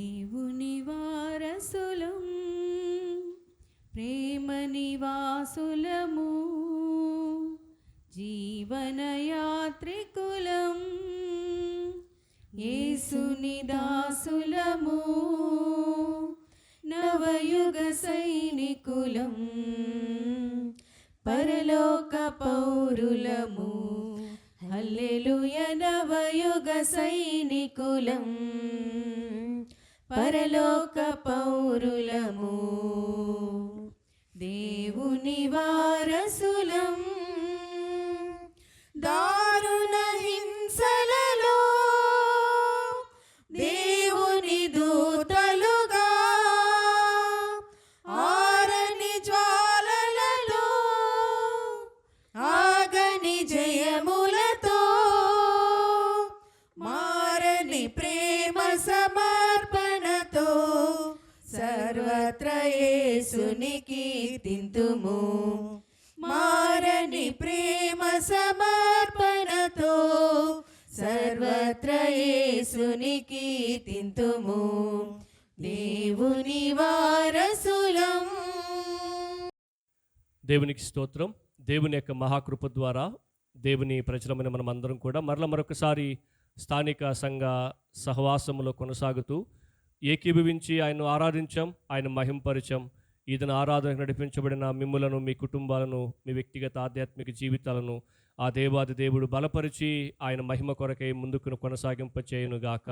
దేవుని వారసులం, ప్రేమ నివాసులము, జీవనయాత్రికులం, యేసుని దాసులము, నవయుగ సైనికులం, పరలోక పౌరులము. హల్లెలూయా, నవయుగ సైనికులం, పరలోక పౌరులము, దేవుని వారసులం. దారుణ హింసలలో దేవుని దూతలుగా, ఆరని జ్వాలలలో ఆగని జయములతో, మారని ప్రేమ సమర్పణతో, సర్వత్ర యేసుని కీర్తింతుము. మారని ప్రేమ సమర్పణతో, సర్వత్ర యేసుని కీర్తింతుము, దేవుని వారసులం. దేవునికి స్తోత్రం. దేవుని యొక్క మహాకృప ద్వారా దేవుని ప్రజలమైన మనం అందరం కూడా మరొకసారి స్థానిక సంఘ సహవాసములో కొనసాగుతూ ఏకీభవించి ఆయన్ను ఆరాధించాం, ఆయన మహింపరిచాం. ఈ దిన ఆరాధనకు నడిపించబడిన మిమ్ములను, మీ కుటుంబాలను, మీ వ్యక్తిగత ఆధ్యాత్మిక జీవితాలను ఆ దేవాది దేవుడు బలపరిచి ఆయన మహిమ కొరకై ముందుకు కొనసాగింపచేయునుగాక.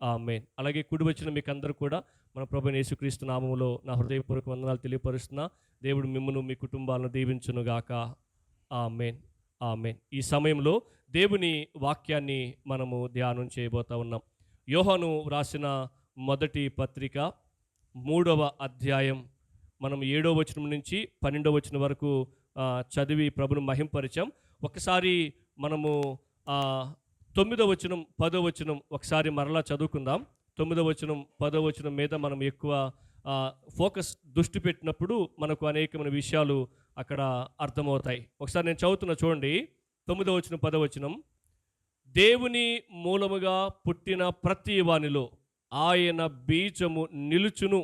ఆమేన్. అలాగే కూడి వచ్చిన మీకు అందరూ కూడా మన ప్రభువైన యేసుక్రీస్తు నామములో నా హృదయపూర్వక వందనాలు తెలియపరుస్తున్నా. దేవుడు మిమ్మును, మీ కుటుంబాలను దీవించునుగాక. ఆమేన్, ఆమేన్. ఈ సమయంలో దేవుని వాక్యాన్ని మనము ధ్యానం చేయబోతా ఉన్నాం. యోహాను రాసిన మొదటి పత్రిక 3వ అధ్యాయం మనం 7వ వచనం నుంచి 12వ వచనం వరకు చదివి ప్రభును మహింపరిచాం. ఒకసారి మనము 9వ వచనం 10వ వచనం ఒకసారి మరలా చదువుకుందాం. 9వ వచనం 10వ వచనం మీద మనం ఎక్కువ ఫోకస్ దృష్టి పెట్టినప్పుడు మనకు అనేకమైన విషయాలు అక్కడ అర్థమవుతాయి. ఒకసారి నేను చదువుతున్నా చూడండి. 9వ వచనం 10వ వచనం. దేవుని మూలముగా పుట్టిన ప్రతి వానిలో ఆయన బీజము నిలుచును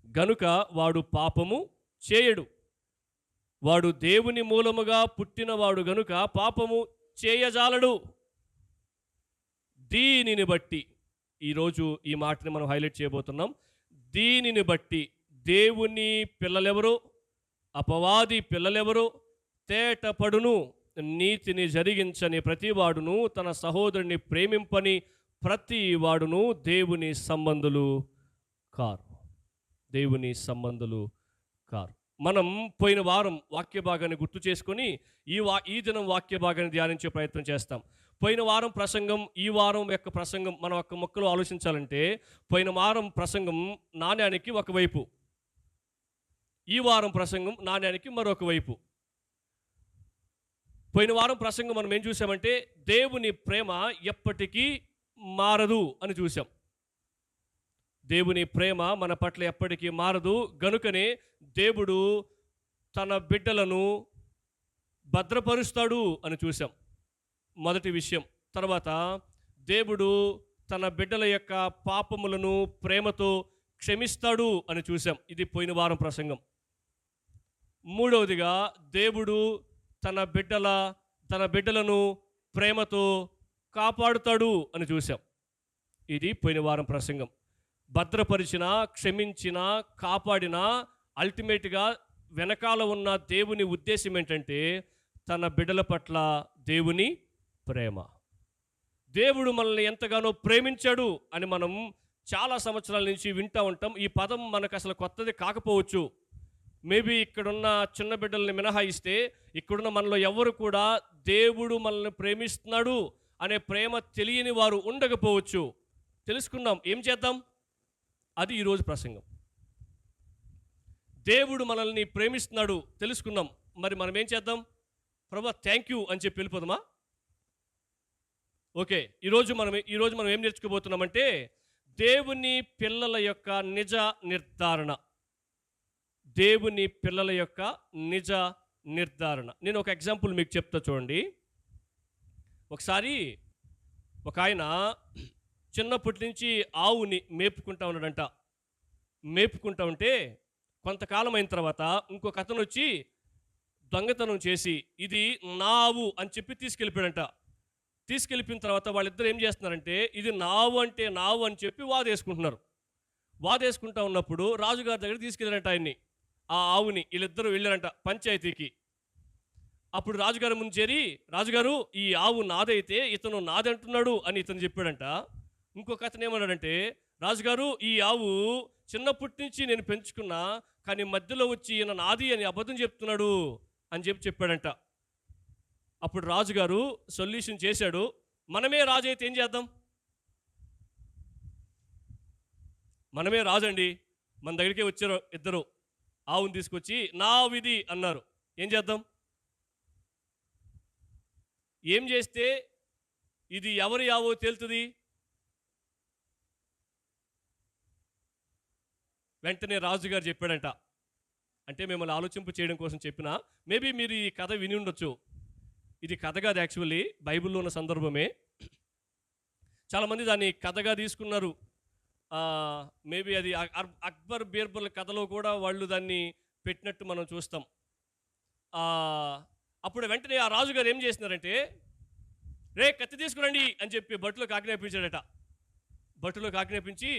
గనుక వాడు పాపము చేయడు. వాడు దేవుని మూలముగా పుట్టినవాడు గనుక పాపము చేయజాలడు. దీనిని బట్టి ఈరోజు ఈ మాటని మనం హైలైట్ చేయబోతున్నాం. దీనిని బట్టి దేవుని పిల్లలెవరు, అపవాది పిల్లలెవరు, తేటపడును నీతిని జరిగించని ప్రతివాడును, తన సహోదరుని ప్రేమింపని ప్రతి వాడును దేవుని సంబంధులు కారు. దేవుని సంబంధులు కారు. మనం పోయిన వారం వాక్య భాగాన్ని గుర్తు చేసుకొని ఈ దినం వాక్య భాగాన్ని ధ్యానించే ప్రయత్నం చేస్తాం. పోయిన వారం ప్రసంగం, ఈ వారం యొక్క ప్రసంగం మనం ఒక్క మొక్కలో ఆలోచించాలంటే పోయిన వారం ప్రసంగం నాణ్యానికి ఒకవైపు, ఈ వారం ప్రసంగం నాణ్యానికి మరొక వైపు. పోయిన వారం ప్రసంగం మనం ఏం చూసామంటే దేవుని ప్రేమ ఎప్పటికీ మారదు అని చూసాం. దేవుని ప్రేమ మన పట్ల ఎప్పటికీ మారదు గనుకనే దేవుడు తన బిడ్డలను భద్రపరుస్తాడు అని చూసాం, మొదటి విషయం. తర్వాత దేవుడు తన బిడ్డల యొక్క పాపములను ప్రేమతో క్షమిస్తాడు అని చూసాం. ఇది పోయిన వారం ప్రసంగం. మూడవదిగా దేవుడు తన బిడ్డలను ప్రేమతో కాపాడుతాడు అని చూసాం. ఇది పోయిన వారం ప్రసంగం. భద్రపరిచిన, క్షమించిన, కాపాడిన అల్టిమేట్గా వెనకాల ఉన్న దేవుని ఉద్దేశం ఏంటంటే తన బిడ్డల పట్ల దేవుని ప్రేమ. దేవుడు మనల్ని ఎంతగానో ప్రేమించాడు అని మనం చాలా సంవత్సరాల నుంచి వింటూ ఉంటాం. ఈ పదం మనకు అసలు కొత్తది కాకపోవచ్చు. మేబీ ఇక్కడున్న చిన్న బిడ్డల్ని మినహాయిస్తే ఇక్కడున్న మనలో ఎవరు కూడా దేవుడు మనల్ని ప్రేమిస్తున్నాడు అనే ప్రేమ తెలియని వారు ఉండకపోవచ్చు. తెలుసుకుందాం. ఏం చేద్దాం? అది ఈరోజు ప్రసంగం. దేవుడు మనల్ని ప్రేమిస్తున్నాడు తెలుసుకున్నాం. మరి మనం ఏం చేద్దాం? ప్రభువా థ్యాంక్ యూ అని చెప్పి వెళ్ళిపోదామా? ఓకే, ఈరోజు మనం ఏం నేర్చుకోబోతున్నామంటే దేవుని పిల్లల యొక్క నిజ నిర్ధారణ. దేవుని పిల్లల యొక్క నిజ నిర్ధారణ. నేను ఒక ఎగ్జాంపుల్ మీకు చెప్తా చూడండి. ఒకసారి ఒక ఆయన చిన్నప్పటి నుంచి ఆవుని మేపుకుంటా ఉన్నాడంట. మేపుకుంటా ఉంటే కొంతకాలం అయిన తర్వాత ఇంకొక అతను వచ్చి దొంగతనం చేసి ఇది నా ఆవు అని చెప్పి తీసుకెళ్ళిపోయాడంట. తీసుకెళ్ళిపోయిన తర్వాత వాళ్ళిద్దరు ఏం చేస్తున్నారంటే ఇది నావు అంటే నావు అని చెప్పి వాదేసుకుంటున్నారు. వాదేసుకుంటా ఉన్నప్పుడు రాజుగారి దగ్గర తీసుకెళ్ళారంట ఆయన్ని, ఆ ఆవుని. వీళ్ళిద్దరూ వెళ్ళారంట పంచాయతీకి. అప్పుడు రాజుగారి ముందు చేరి, రాజుగారు ఈ ఆవు నాదైతే ఇతను నాదంటున్నాడు అని ఇతను చెప్పాడంట. ఇంకొక అతను ఏమన్నాడంటే, రాజుగారు ఈ ఆవు చిన్నప్పటి నుంచి నేను పెంచుకున్నా, కానీ మధ్యలో వచ్చి ఈయన నాది అని అబద్ధం చెప్తున్నాడు అని చెప్పాడంట. అప్పుడు రాజుగారు సొల్యూషన్ చేశాడు. మనమే రాజు అయితే ఏం చేద్దాం? మనమే రాజు అండి. మన దగ్గరికే వచ్చారు ఇద్దరు, ఆవుని తీసుకొచ్చి నా విధి అన్నారు. ఏం చేద్దాం? ఏం చేస్తే ఇది ఎవరి ఆవో తేలుతుంది? వెంటనే రాజుగారు చెప్పాడంట. అంటే మిమ్మల్ని ఆలోచింపు చేయడం కోసం చెప్పిన, మేబీ మీరు ఈ కథ విని ఉండొచ్చు. ఇది కథ కాదు, యాక్చువల్లీ బైబిల్లో ఉన్న సందర్భమే. చాలామంది దాన్ని కథగా తీసుకున్నారు. మేబీ అది అక్బర్ బీర్బల్ కథలో కూడా వాళ్ళు దాన్ని పెట్టినట్టు మనం చూస్తాం. అప్పుడు వెంటనే ఆ రాజుగారు ఏం చేసినారంటే, రే కత్తి తీసుకురండి అని చెప్పి భటులకు ఆజ్ఞాపించాడట. భటులకు ఆజ్ఞాపించి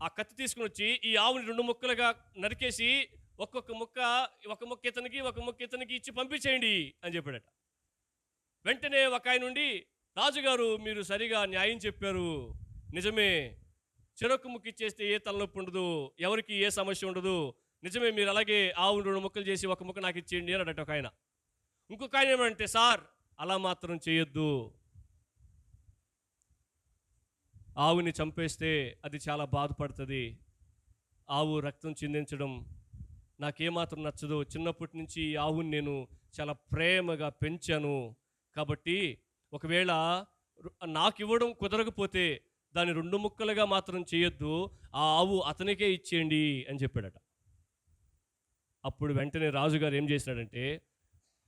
ఆ కత్తి తీసుకుని వచ్చి ఈ ఆవుని 2 ముక్కలుగా నరికేసి ఒక ముక్క ఇతనికి ఒక ముక్క ఇతనికి ఇచ్చి పంపించేయండి అని చెప్పాడట. వెంటనే ఒక ఆయన నుండి, రాజుగారు మీరు సరిగా న్యాయం చెప్పారు, నిజమే, చెరొక్క ముక్క ఇచ్చేస్తే ఏ తలనొప్పి ఉండదు, ఎవరికి ఏ సమస్య ఉండదు, నిజమే, మీరు అలాగే ఆవును 2 ముక్కలు చేసి ఒక ముక్క నాకు ఇచ్చేయండి అన్నట్టు ఒక ఆయన. ఇంకొక ఆయన ఏమంటే, సార్ అలా మాత్రం చేయొద్దు, ఆవుని చంపేస్తే అది చాలా బాధపడుతుంది, ఆవు రక్తం చిందించడం నాకేమాత్రం నచ్చదు, చిన్నప్పటి నుంచి ఈ ఆవుని నేను చాలా ప్రేమగా పెంచాను, కాబట్టి ఒకవేళ నాకు ఇవ్వడం కుదరకపోతే దాన్ని 2 ముక్కలుగా మాత్రం చేయొద్దు, ఆ ఆవు అతనికే ఇచ్చేయండి అని చెప్పాడట. అప్పుడు వెంటనే రాజుగారు ఏం చేసినాడంటే,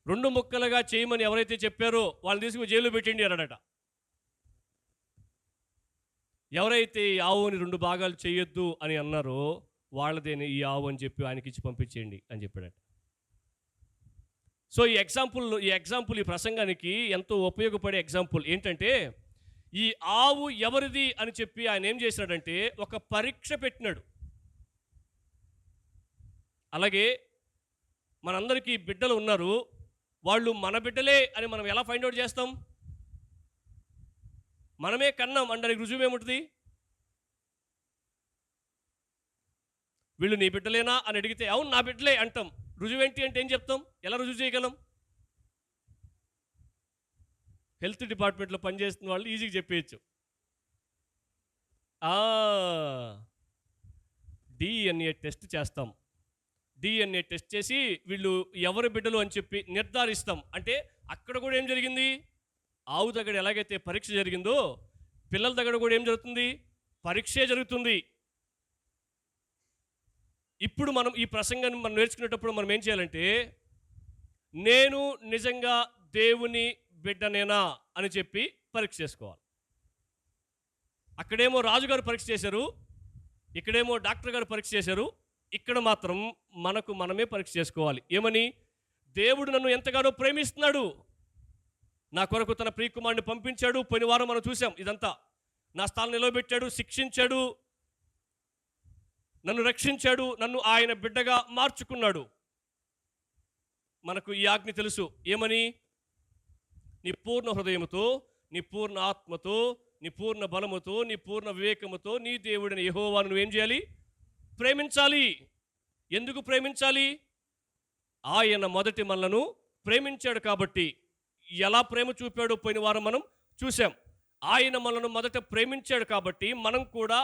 2 ముక్కలుగా చేయమని ఎవరైతే చెప్పారో వాళ్ళని తీసుకుని జైల్లో పెట్టండి అన్నాడట. ఎవరైతే ఈ ఆవుని 2 భాగాలు చేయొద్దు అని అన్నారో వాళ్ళదేనే ఈ ఆవు అని చెప్పి ఆయనకి ఇచ్చి పంపించేయండి అని చెప్పాడట. సో ఈ ఎగ్జాంపుల్ ఈ ప్రసంగానికి ఎంతో ఉపయోగపడే ఎగ్జాంపుల్ ఏంటంటే, ఈ ఆవు ఎవరిది అని చెప్పి ఆయన ఏం చేసినాడంటే ఒక పరీక్ష పెట్టినాడు. అలాగే మనందరికీ బిడ్డలు ఉన్నారు, వాళ్ళు మన బిడ్డలే అని మనం ఎలా ఫైండ్ అవుట్ చేస్తాం? మనమే కన్నాం అనడానికి రుజువు ఏముంటుంది? వీళ్ళు నీ బిడ్డలేనా అని అడిగితే అవును నా బిడ్డలే అంటాం. రుజువు ఏంటి అంటే ఏం చెప్తాం? ఎలా రుజువు చేయగలం? హెల్త్ డిపార్ట్మెంట్లో పనిచేస్తున్న వాళ్ళు ఈజీగా చెప్పేయచ్చు. డిఎన్ఏ టెస్ట్ చేస్తాం. డిఎన్ఏ టెస్ట్ చేసి వీళ్ళు ఎవరి బిడ్డలు అని చెప్పి నిర్ధారిస్తాం. అంటే అక్కడ కూడా ఏం జరిగింది? ఆవు దగ్గర ఎలాగైతే పరీక్ష జరిగిందో పిల్లల దగ్గర కూడా ఏం జరుగుతుంది? పరీక్షే జరుగుతుంది. ఇప్పుడు మనం ఈ ప్రసంగాన్ని మనం నేర్చుకునేటప్పుడు మనం ఏం చేయాలంటే, నేను నిజంగా దేవుని బిడ్డనేనా అని చెప్పి పరీక్ష చేసుకోవాలి. అక్కడేమో రాజుగారు పరీక్ష చేశారు, ఇక్కడేమో డాక్టర్ గారు పరీక్ష చేశారు. ఇక్కడ మాత్రం మనమే పరీక్ష చేసుకోవాలి. ఏమని? దేవుడు నన్ను ఎంతగానో ప్రేమిస్తున్నాడు, నా కొరకు తన ప్రియకుమారుని పంపించాడు. పోయిన వారం మనం చూసాం ఇదంతా. నా స్థానం నిలబెట్టాడు, శిక్షించాడు, నన్ను రక్షించాడు, నన్ను ఆయన బిడ్డగా మార్చుకున్నాడు. మనకు ఈ ఆజ్ఞ తెలుసు. ఏమని? నీ పూర్ణ హృదయముతో, నీ పూర్ణ ఆత్మతో, నీ పూర్ణ బలముతో, నీ పూర్ణ వివేకముతో నీ దేవుడిని యెహోవాను నువ్వేం చేయాలి? ప్రేమించాలి. ఎందుకు ప్రేమించాలి? ఆయన మొదటి మనలను ప్రేమించాడు కాబట్టి. ఎలా ప్రేమ చూపాడో పోయిన వారం మనం చూసాం. ఆయన మనలను మొదట ప్రేమించాడు కాబట్టి మనం కూడా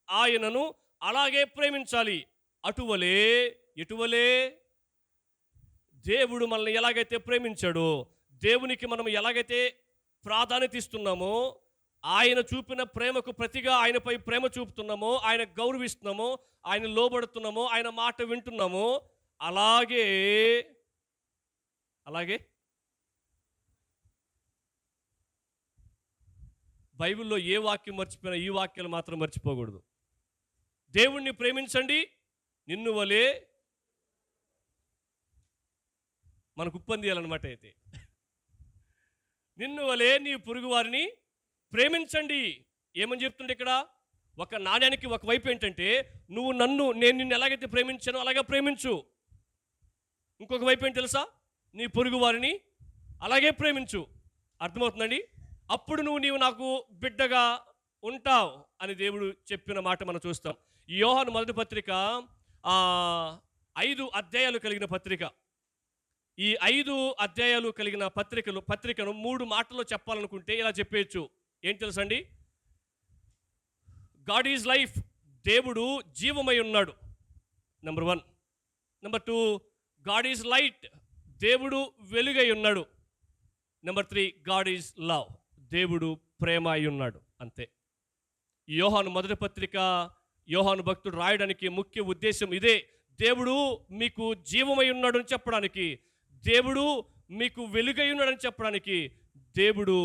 ఆయనను అలాగే ప్రేమించాలి. ఎటువలే దేవుడు మనల్ని ఎలాగైతే ప్రేమించాడో, దేవునికి మనం ఎలాగైతే ప్రాధాన్యత ఇస్తున్నామో, ఆయన చూపిన ప్రేమకు ప్రతిగా ఆయనపై ప్రేమ చూపుతున్నామో, ఆయన గౌరవిస్తున్నామో, ఆయన లోబడుతున్నామో, ఆయన మాట వింటున్నామో, అలాగే బైబిల్లో ఏ వాక్యం మర్చిపోయినా ఈ వాక్యాలు మాత్రం మర్చిపోకూడదు. దేవుణ్ణి ప్రేమించండి, నిన్ను వలే మనకు ఉప్పందియాలన్నమాట. అయితే నిన్ను వలే నీ పొరుగు వారిని ప్రేమించండి. ఏమని చెప్తుండే ఇక్కడ? ఒక నాణ్యానికి ఒక వైపు ఏంటంటే, నేను నిన్ను ఎలాగైతే ప్రేమించానో అలాగే ప్రేమించు. ఇంకొక వైపు ఏంటి తెలుసా? నీ పొరుగు వారిని అలాగే ప్రేమించు. అర్థమవుతుందండి? అప్పుడు నీవు నాకు బిడ్డగా ఉంటావు అని దేవుడు చెప్పిన మాట మనం చూస్తాం. ఈ యోహాను మొదటి పత్రిక 5 అధ్యాయాలు కలిగిన పత్రిక. ఈ 5 అధ్యాయాలు కలిగిన పత్రికను 3 మాటల్లో చెప్పాలనుకుంటే ఇలా చెప్పేయచ్చు. ఏంటి తెలుసండి? గాడ్ ఈజ్ లైఫ్, దేవుడు జీవమై ఉన్నాడు, number 1. Number 2, God is light, దేవుడు వెలుగై ఉన్నాడు. నెంబర్ 3, గాడ్ ఈజ్ లవ్, దేవుడు ప్రేమ అయి ఉన్నాడు. అంతే. యోహాను మొదటి పత్రిక యోహాను భక్తుడు రాయడానికి ముఖ్య ఉద్దేశం ఇదే. దేవుడు మీకు జీవమై ఉన్నాడు అని చెప్పడానికి, దేవుడు మీకు వెలుగై ఉన్నాడని చెప్పడానికి, దేవుడు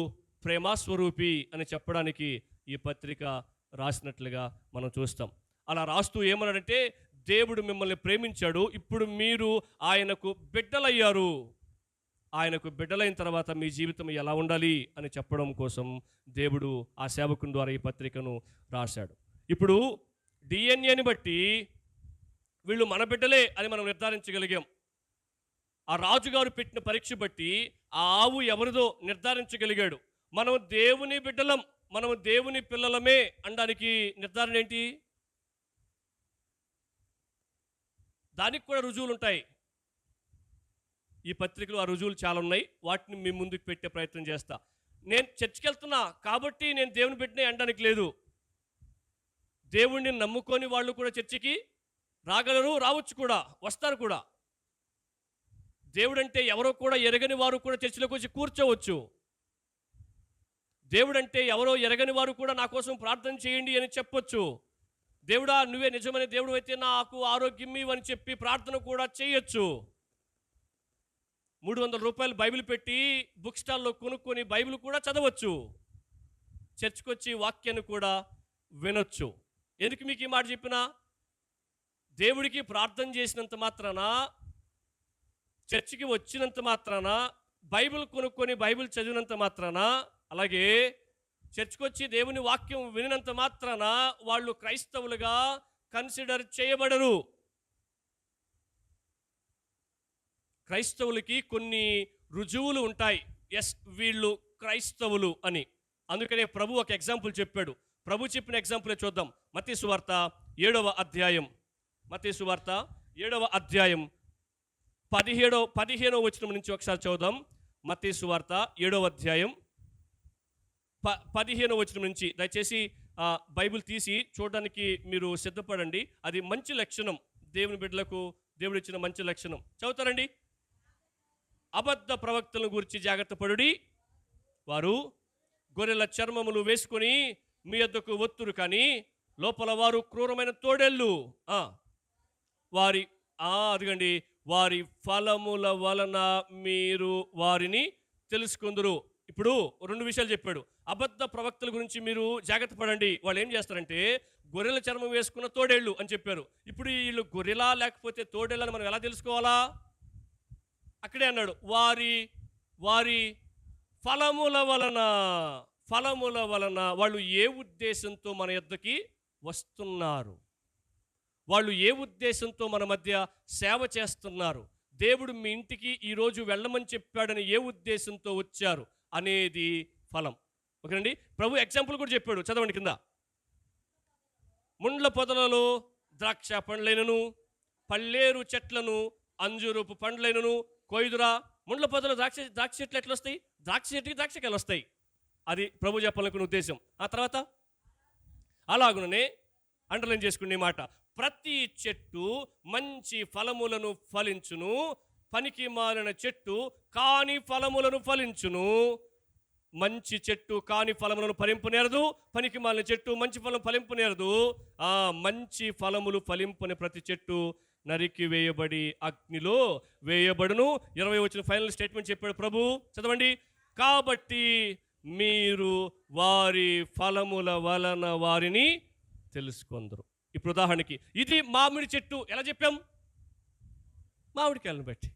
ప్రేమస్వరూపి అని చెప్పడానికి ఈ పత్రిక రాసినట్లుగా మనం చూస్తాం. అలా రాస్తూ ఏమన్నాడంటే, దేవుడు మిమ్మల్ని ప్రేమించాడు, ఇప్పుడు మీరు ఆయనకు బిడ్డలయ్యారు. ఆయనకు బిడ్డలైన తర్వాత మీ జీవితం ఎలా ఉండాలి అని చెప్పడం కోసం దేవుడు ఆ సేవకుని ద్వారా ఈ పత్రికను రాశాడు. ఇప్పుడు డిఎన్ఏని బట్టి వీళ్ళు మన బిడ్డలే అని మనం నిర్ధారించగలిగాం. ఆ రాజుగారు పెట్టిన పరీక్ష బట్టి ఆ ఆవు ఎవరిదో నిర్ధారించగలిగాడు. మనం దేవుని బిడ్డలం, మనం దేవుని పిల్లలమే అనడానికి నిర్ధారణ ఏంటి? దానికి కూడా రుజువులు ఉంటాయి. ఈ పత్రికలో ఆ రుజువులు చాలా ఉన్నాయి. వాటిని మీ ముందుకు పెట్టే ప్రయత్నం చేస్తా. నేను చర్చికి వెళ్తున్నా కాబట్టి నేను దేవుని బిడ్డనే అనడానికి లేదు. దేవుణ్ణి నమ్ముకొని వాళ్ళు కూడా చర్చికి రాగలరు, రావచ్చు కూడా, వస్తారు కూడా. దేవుడంటే ఎవరో కూడా ఎరగని వారు కూడా చర్చిలోకి వచ్చి కూర్చోవచ్చు. దేవుడంటే ఎవరో ఎరగని వారు కూడా నా కోసం ప్రార్థన చేయండి అని చెప్పొచ్చు. దేవుడా నువ్వే నిజమైన దేవుడు అయితే నాకు ఆరోగ్యం ఇవ్వని చెప్పి ప్రార్థన కూడా చేయొచ్చు. 300 రూపాయలు బైబిల్ పెట్టి బుక్ స్టాల్లో కొనుక్కొని బైబిల్ కూడా చదవచ్చు. చర్చికి వచ్చి వాక్యాన్ని కూడా వినొచ్చు. ఎందుకు మీకు ఈ మాట చెప్పినా? దేవుడికి ప్రార్థన చేసినంత మాత్రాన, చర్చికి వచ్చినంత మాత్రాన, బైబిల్ కొనుక్కొని బైబిల్ చదివినంత మాత్రాన, అలాగే చర్చికి వచ్చి దేవుని వాక్యం వినినంత మాత్రాన వాళ్ళు క్రైస్తవులుగా కన్సిడర్ చేయబడరు. క్రైస్తవులకి కొన్ని రుజువులు ఉంటాయి. ఎస్, వీళ్ళు క్రైస్తవులు అని. అందుకనే ప్రభు ఒక ఎగ్జాంపుల్ చెప్పాడు. ప్రభు చెప్పిన ఎగ్జాంపులే చూద్దాం. మత్తయి సువార్త 7వ అధ్యాయం, మత్తయి సువార్త 7వ అధ్యాయం 15వ వచనం నుంచి ఒకసారి చదువుదాం. మత్తయి సువార్త 7వ అధ్యాయం 15వ వచనం నుంచి. దయచేసి బైబిల్ తీసి చూడడానికి మీరు సిద్ధపడండి. అది మంచి లక్షణం, దేవుని బిడ్డలకు దేవుడు ఇచ్చిన మంచి లక్షణం. చదువుతారండి. అబద్ధ ప్రవక్తలను గురించి జాగ్రత్త పడుడి, వారు గొర్రెల చర్మములు వేసుకొని మీ యొద్దకు వత్తురు, కానీ లోపల వారు క్రూరమైన తోడేళ్ళు. అదిగండి, వారి ఫలముల వలన మీరు వారిని తెలుసుకుందురు. ఇప్పుడు 2 విషయాలు చెప్పాడు. అబద్ధ ప్రవక్తల గురించి మీరు జాగ్రత్త పడండి, వాళ్ళు ఏం చేస్తారంటే గొర్రెల చర్మం వేసుకున్న తోడేళ్ళు అని చెప్పారు. ఇప్పుడు వీళ్ళు గొర్రెలా లేకపోతే తోడేళ్ళని మనం ఎలా తెలుసుకోవాలా? అక్కడే అన్నాడు, వారి ఫలముల వలన వాళ్ళు ఏ ఉద్దేశంతో మన యొద్దకి వస్తున్నారు, వాళ్ళు ఏ ఉద్దేశంతో మన మధ్య సేవ చేస్తున్నారు, దేవుడు మీ ఇంటికి ఈరోజు వెళ్ళమని చెప్పాడని ఏ ఉద్దేశంతో వచ్చారు అనేది ఫలం. ఓకేనండి. ప్రభు ఎగ్జాంపుల్ కూడా చెప్పాడు, చదవండి కింద. ముండ్ల పొదలలో ద్రాక్ష పండ్లైనను, పల్లేరు చెట్లను అంజూరపు పండ్లైనను కొయ్దురా. ముండ్ల పొదలు ద్రాక్ష చెట్లు ఎట్లా వస్తాయి? ద్రాక్ష చెట్టుకి ద్రాక్షకాయలు వస్తాయి. అది ప్రభు చెప్పాలనుకున్న ఉద్దేశం. ఆ తర్వాత అలాగుననే అండర్లైన్ చేసుకునే మాట, ప్రతి చెట్టు మంచి ఫలములను ఫలించును, పనికి మాలిన చెట్టు కాని ఫలములను ఫలించును. మంచి చెట్టు కాని ఫలములను ఫలింపునేరదు, పనికి మాలిన చెట్టు మంచి ఫలం ఫలింపునేరదు. మంచి ఫలములు ఫలింపుని ప్రతి చెట్టు నరికి వేయబడి అగ్నిలో వేయబడును. 20వ వచనం ఫైనల్ స్టేట్మెంట్ చెప్పాడు ప్రభు, చదవండి. కాబట్టి మీరు వారి ఫలముల వలన వారిని తెలుసుకొందరు. ఇప్పుడు ఉదాహరణకి ఇది మామిడి చెట్టు ఎలా చెప్పాం? మామిడికాయలను బట్టి.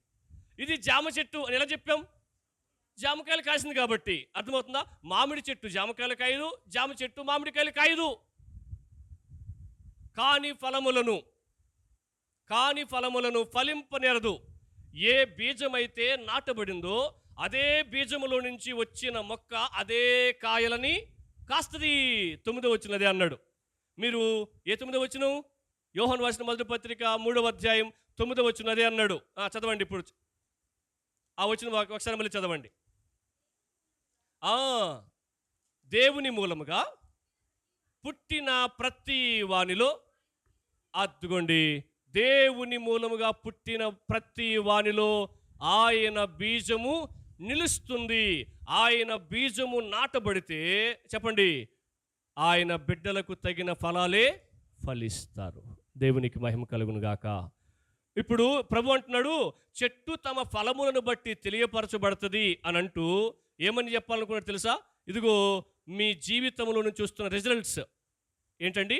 ఇది జామ చెట్టు అని ఎలా చెప్పాం? జామకాయలు కాసింది కాబట్టి. అర్థమవుతుందా? మామిడి చెట్టు జామకాయలు కాయదు, జామ చెట్టు మామిడికాయలు కాయదు. కాని ఫలములను ఫలింపనేరదు. ఏ బీజమైతే నాటబడిందో అదే బీజములో నుంచి వచ్చిన మొక్క అదే కాయలని కాస్తది. 9వ వచనం అదే అన్నాడు. మీరు ఏ 9వ వచనం? యోహాను రాసిన మొదటి పత్రిక 3వ అధ్యాయం 9వ వచనం అదే అన్నాడు. చదవండి ఇప్పుడు ఆ వచనం ఒకసారి మళ్ళీ చదవండి. దేవుని మూలముగా పుట్టిన ప్రతి వానిలో, అద్దుకోండి, దేవుని మూలముగా పుట్టిన ప్రతి వానిలో ఆయన బీజము నిలుస్తుంది. ఆయన బీజము నాటబడితే చెప్పండి, ఆయన బిడ్డలకు తగిన ఫలాలే ఫలిస్తారు. దేవునికి మహిమ కలుగును గాక. ఇప్పుడు ప్రభు అంటున్నాడు, చెట్టు తమ ఫలములను బట్టి తెలియపరచబడుతుంది అని అంటూ ఏమని చెప్పాలనుకున్నాడు తెలుసా? ఇదిగో మీ జీవితంలో నుంచి వస్తున్న రిజల్ట్స్ ఏంటండి?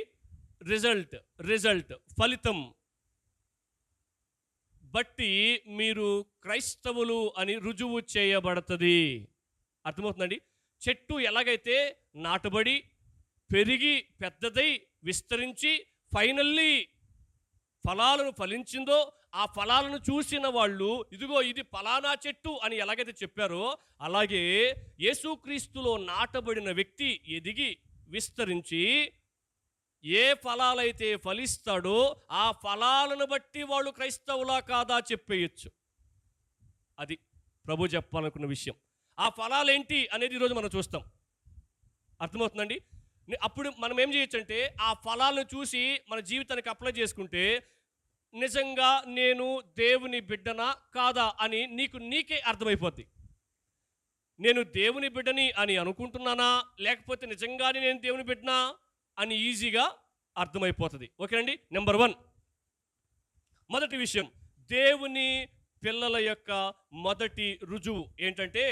రిజల్ట్ ఫలితం బట్టి మీరు క్రైస్తవులు అని రుజువు చేయబడుతుంది. అర్థమవుతుందండి? చెట్టు ఎలాగైతే నాటబడి పెరిగి పెద్దదై విస్తరించి ఫైనల్లీ ఫలాలను ఫలించిందో, ఆ ఫలాలను చూసిన వాళ్ళు ఇదిగో ఇది ఫలానా చెట్టు అని ఎలాగైతే చెప్పారో, అలాగే యేసుక్రీస్తులో నాటబడిన వ్యక్తి ఎదిగి విస్తరించి ఏ ఫలాలైతే ఫలిస్తాడో ఆ ఫలాలను బట్టి వాళ్ళు క్రైస్తవులా కాదా చెప్పేయచ్చు. అది ప్రభు చెప్పాలనుకున్న విషయం. ఆ ఫలాలేంటి అనేది ఈరోజు మనం చూస్తాం. అర్థమవుతుందండి? అప్పుడు మనం ఏం చేయొచ్చు అంటే ఆ ఫలాలను చూసి మన జీవితానికి అప్లై చేసుకుంటే నిజంగా నేను దేవుని బిడ్డనా కాదా అని నీకే అర్థమైపోద్ది. నేను దేవుని బిడ్డని అని అనుకుంటున్నానా, లేకపోతే నిజంగానే నేను దేవుని బిడ్డనా అని ఈజీగా అర్థమైపోతుంది. ఓకేనండి? నెంబర్ 1 మొదటి విషయం, దేవుని పిల్లల యొక్క మొదటి రుజువు ఏంటంటే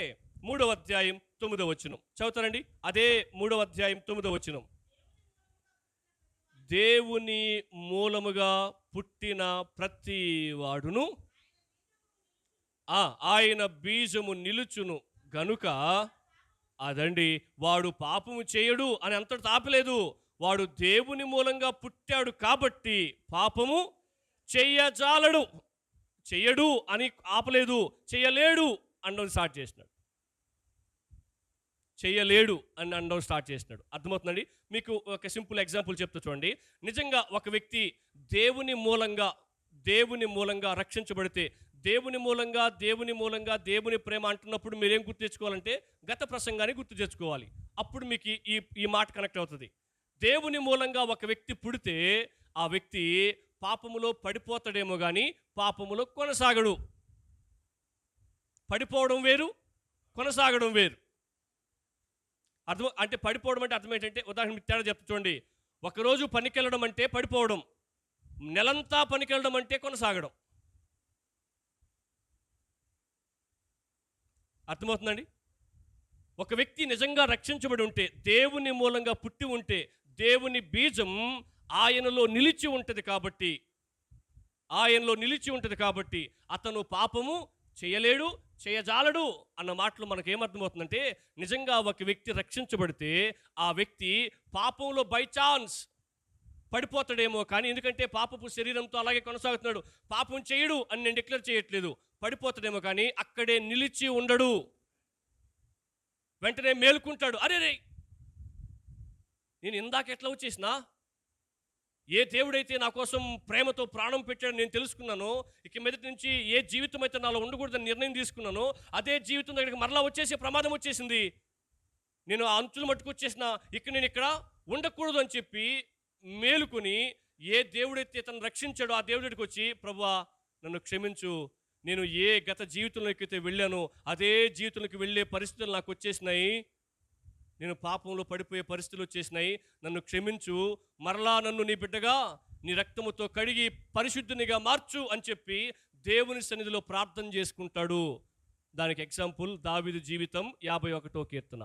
3వ అధ్యాయం 9వ వచనం చదువుతారండి. అదే 3వ అధ్యాయం 9వ వచనం. దేవుని మూలముగా పుట్టిన ప్రతి వాడును ఆయన బీజము నిలుచును గనుక, అదండి వాడు పాపము చేయడు అని అంతటి ఆపలేదు. వాడు దేవుని మూలంగా పుట్టాడు కాబట్టి పాపము చెయ్యడు అని ఆపలేదు. చెయ్యలేడు అనడం స్టార్ట్ చేసినాడు. అర్థమవుతుందండి? మీకు ఒక సింపుల్ ఎగ్జాంపుల్ చెప్తా చూడండి. నిజంగా ఒక వ్యక్తి దేవుని మూలంగా రక్షించబడితే, దేవుని మూలంగా దేవుని ప్రేమ అంటున్నప్పుడు మీరేం గుర్తు తెచ్చుకోవాలంటే గత ప్రసంగాన్ని గుర్తు తెచ్చుకోవాలి. అప్పుడు మీకు ఈ మాట కనెక్ట్ అవుతుంది. దేవుని మూలంగా ఒక వ్యక్తి పుడితే ఆ వ్యక్తి పాపములో పడిపోతాడేమో కానీ పాపములో కొనసాగడు. పడిపోవడం వేరు, కొనసాగడం వేరు. అంటే పడిపోవడం అంటే అర్థం ఏంటంటే, ఉదాహరణ తేడా చెప్తా చూడండి. ఒకరోజు పనికెళ్ళడం అంటే పడిపోవడం, నెలంతా పనికెళ్ళడం అంటే కొనసాగడం. అర్థమవుతుందండి? ఒక వ్యక్తి నిజంగా రక్షించబడి ఉంటే, దేవుని మూలంగా పుట్టి ఉంటే, దేవుని బీజం ఆయనలో నిలిచి ఉంటుంది కాబట్టి అతను పాపము చేయలేడు, చేయజాలడు అన్న మాటలు మనకేమర్థమవుతుందంటే, నిజంగా ఒక వ్యక్తి రక్షించబడితే ఆ వ్యక్తి పాపంలో బై ఛాన్స్ పడిపోతాడేమో కానీ, ఎందుకంటే పాపపు శరీరంతో అలాగే కొనసాగుతున్నాడు. పాపం చేయడు అని నేను డిక్లేర్ చేయట్లేదు. పడిపోతాడేమో కానీ అక్కడే నిలిచి ఉండడు. వెంటనే మేలుకుంటాడు. అరే నేను ఇందాక ఎట్లా వచ్చేసినా, ఏ దేవుడైతే నా కోసం ప్రేమతో ప్రాణం పెట్టాడు నేను తెలుసుకున్నాను, ఇక మీదటి నుంచి ఏ జీవితం అయితే నాలో ఉండకూడదని నిర్ణయం తీసుకున్నాను, అదే జీవితం దగ్గరికి మరలా వచ్చేసే ప్రమాదం వచ్చేసింది. నేను ఆ అంచులు మట్టుకొచ్చేసిన, నేను ఇక్కడ ఉండకూడదు అని చెప్పి మేలుకొని ఏ దేవుడైతే తను రక్షించాడో ఆ దేవుడికి వచ్చి, ప్రభువా నన్ను క్షమించు, నేను ఏ గత జీవితంలోకి అయితే వెళ్ళానో అదే జీవితంలోకి వెళ్ళే పరిస్థితులు నాకు వచ్చేసినాయి, నేను పాపంలో పడిపోయే పరిస్థితులు వచ్చేసినాయి, నన్ను క్షమించు, మరలా నన్ను నీ బిడ్డగా నీ రక్తముతో కడిగి పరిశుద్ధునిగా మార్చు అని చెప్పి దేవుని సన్నిధిలో ప్రార్థన చేసుకుంటాడు. దానికి ఎగ్జాంపుల్ దావీదు జీవితం 51వ కీర్తన.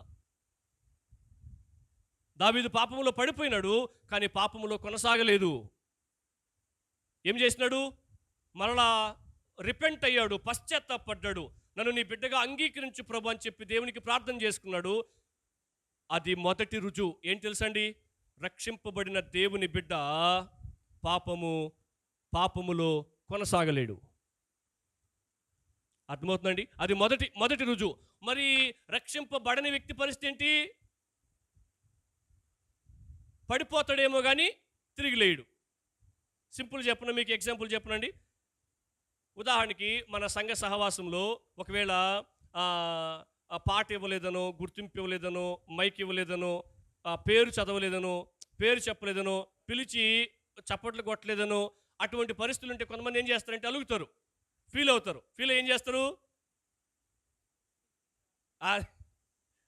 దావీదు పాపములో పడిపోయినాడు, కానీ పాపములో కొనసాగలేదు. ఏం చేసినాడు? మరలా రిపెంట్ అయ్యాడు, పశ్చాత్తాపడ్డాడు. నన్ను నీ బిడ్డగా అంగీకరించు ప్రభు అని చెప్పి దేవునికి ప్రార్థన చేసుకున్నాడు. అది మొదటి రుజువు. ఏం తెలుసండి? రక్షింపబడిన దేవుని బిడ్డ పాపములో కొనసాగలేడు. అర్థమవుతుందండి? అది మొదటి రుజువు. మరి రక్షింపబడని వ్యక్తి పరిస్థితి ఏంటి? పడిపోతాడేమో కానీ తిరిగి లేడు. సింపుల్ చెప్పను, మీకు ఎగ్జాంపుల్ చెప్పనండి. ఉదాహరణకి మన సంఘ సహవాసంలో ఒకవేళ పాట ఇవ్వలేదనో, గుర్తింపు ఇవ్వలేదనో, మైక్ ఇవ్వలేదనో, పేరు చదవలేదనో, పేరు చెప్పలేదనో, పిలిచి చప్పట్లు కొట్టలేదనో, అటువంటి పరిస్థితులు ఉంటే కొంతమంది ఏం చేస్తారంటే అలుగుతారు, ఫీల్ అవుతారు. ఫీల్ ఏం చేస్తారు?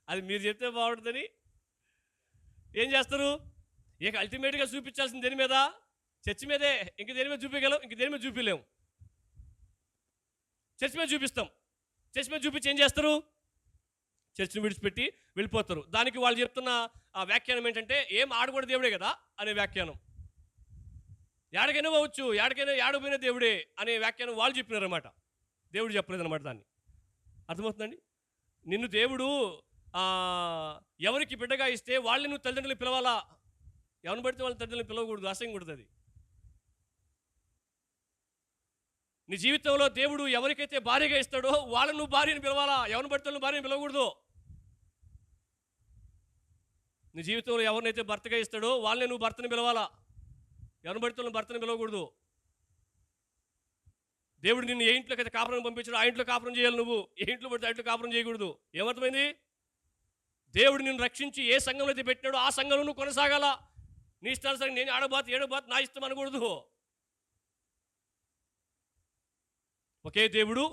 అది మీరు చెప్తే బాగుంటుందని ఏం చేస్తారు? ఇక అల్టిమేట్గా చూపించాల్సింది దేని మీద? చర్చి మీదే. ఇంక దేని మీద చూపించగలం? ఇంక దేని మీద చూపించలేము. చర్చి మీద చూపిస్తాం. చర్చి మీద చూపించి ఏం చేస్తారు? చర్చిని విడిచిపెట్టి వెళ్ళిపోతారు. దానికి వాళ్ళు చెప్తున్న ఆ వ్యాఖ్యానం ఏంటంటే, ఏం ఆడకూడదు దేవుడే కదా అనే వ్యాఖ్యానం. ఏడకైనా పోవచ్చు, ఏడపోయిన దేవుడే అనే వ్యాఖ్యానం వాళ్ళు చెప్పినారన్నమాట. దేవుడు చెప్పలేదన్నమాట. దాన్ని అర్థమవుతుందండి? నిన్ను దేవుడు ఎవరికి బిడ్డగా ఇస్తే వాళ్ళని నువ్వు తల్లిదండ్రులు పిలవాలా. ఎవరిని పడితే వాళ్ళ తల్లిదండ్రులు పిలవకూడదు, అసహ్యం కూడదు. అది నీ జీవితంలో దేవుడు ఎవరికైతే భార్యగా ఇస్తాడో వాళ్ళని నువ్వు భార్యని పిలవాలా. ఎవరిని పడితే నువ్వు భార్యని పిలవకూడదు. నీ జీవితంలో ఎవరినైతే భర్తగా ఇస్తాడో వాళ్ళని నువ్వు భర్తని పిలవాలా. ఎవరిని పడితే నువ్వు భర్తని పిలవకూడదు. దేవుడు నిన్ను ఏ ఇంట్లోకి అయితే కాపురం పంపించాడో ఆ ఇంట్లో కాపురం చేయాలి. నువ్వు ఏ ఇంట్లో పడితే ఆ ఇంట్లో కాపురం చేయకూడదు. ఏమర్థమైంది? దేవుడు నిన్ను రక్షించి ఏ సంఘంలో అయితే పెట్టినాడో ఆ సంఘంలో నువ్వు కొనసాగాల. నీ ఇష్టానుసారం నేను ఏడబాత్ నా ఇష్టం అనకూడదు. ఒకే దేవుడు,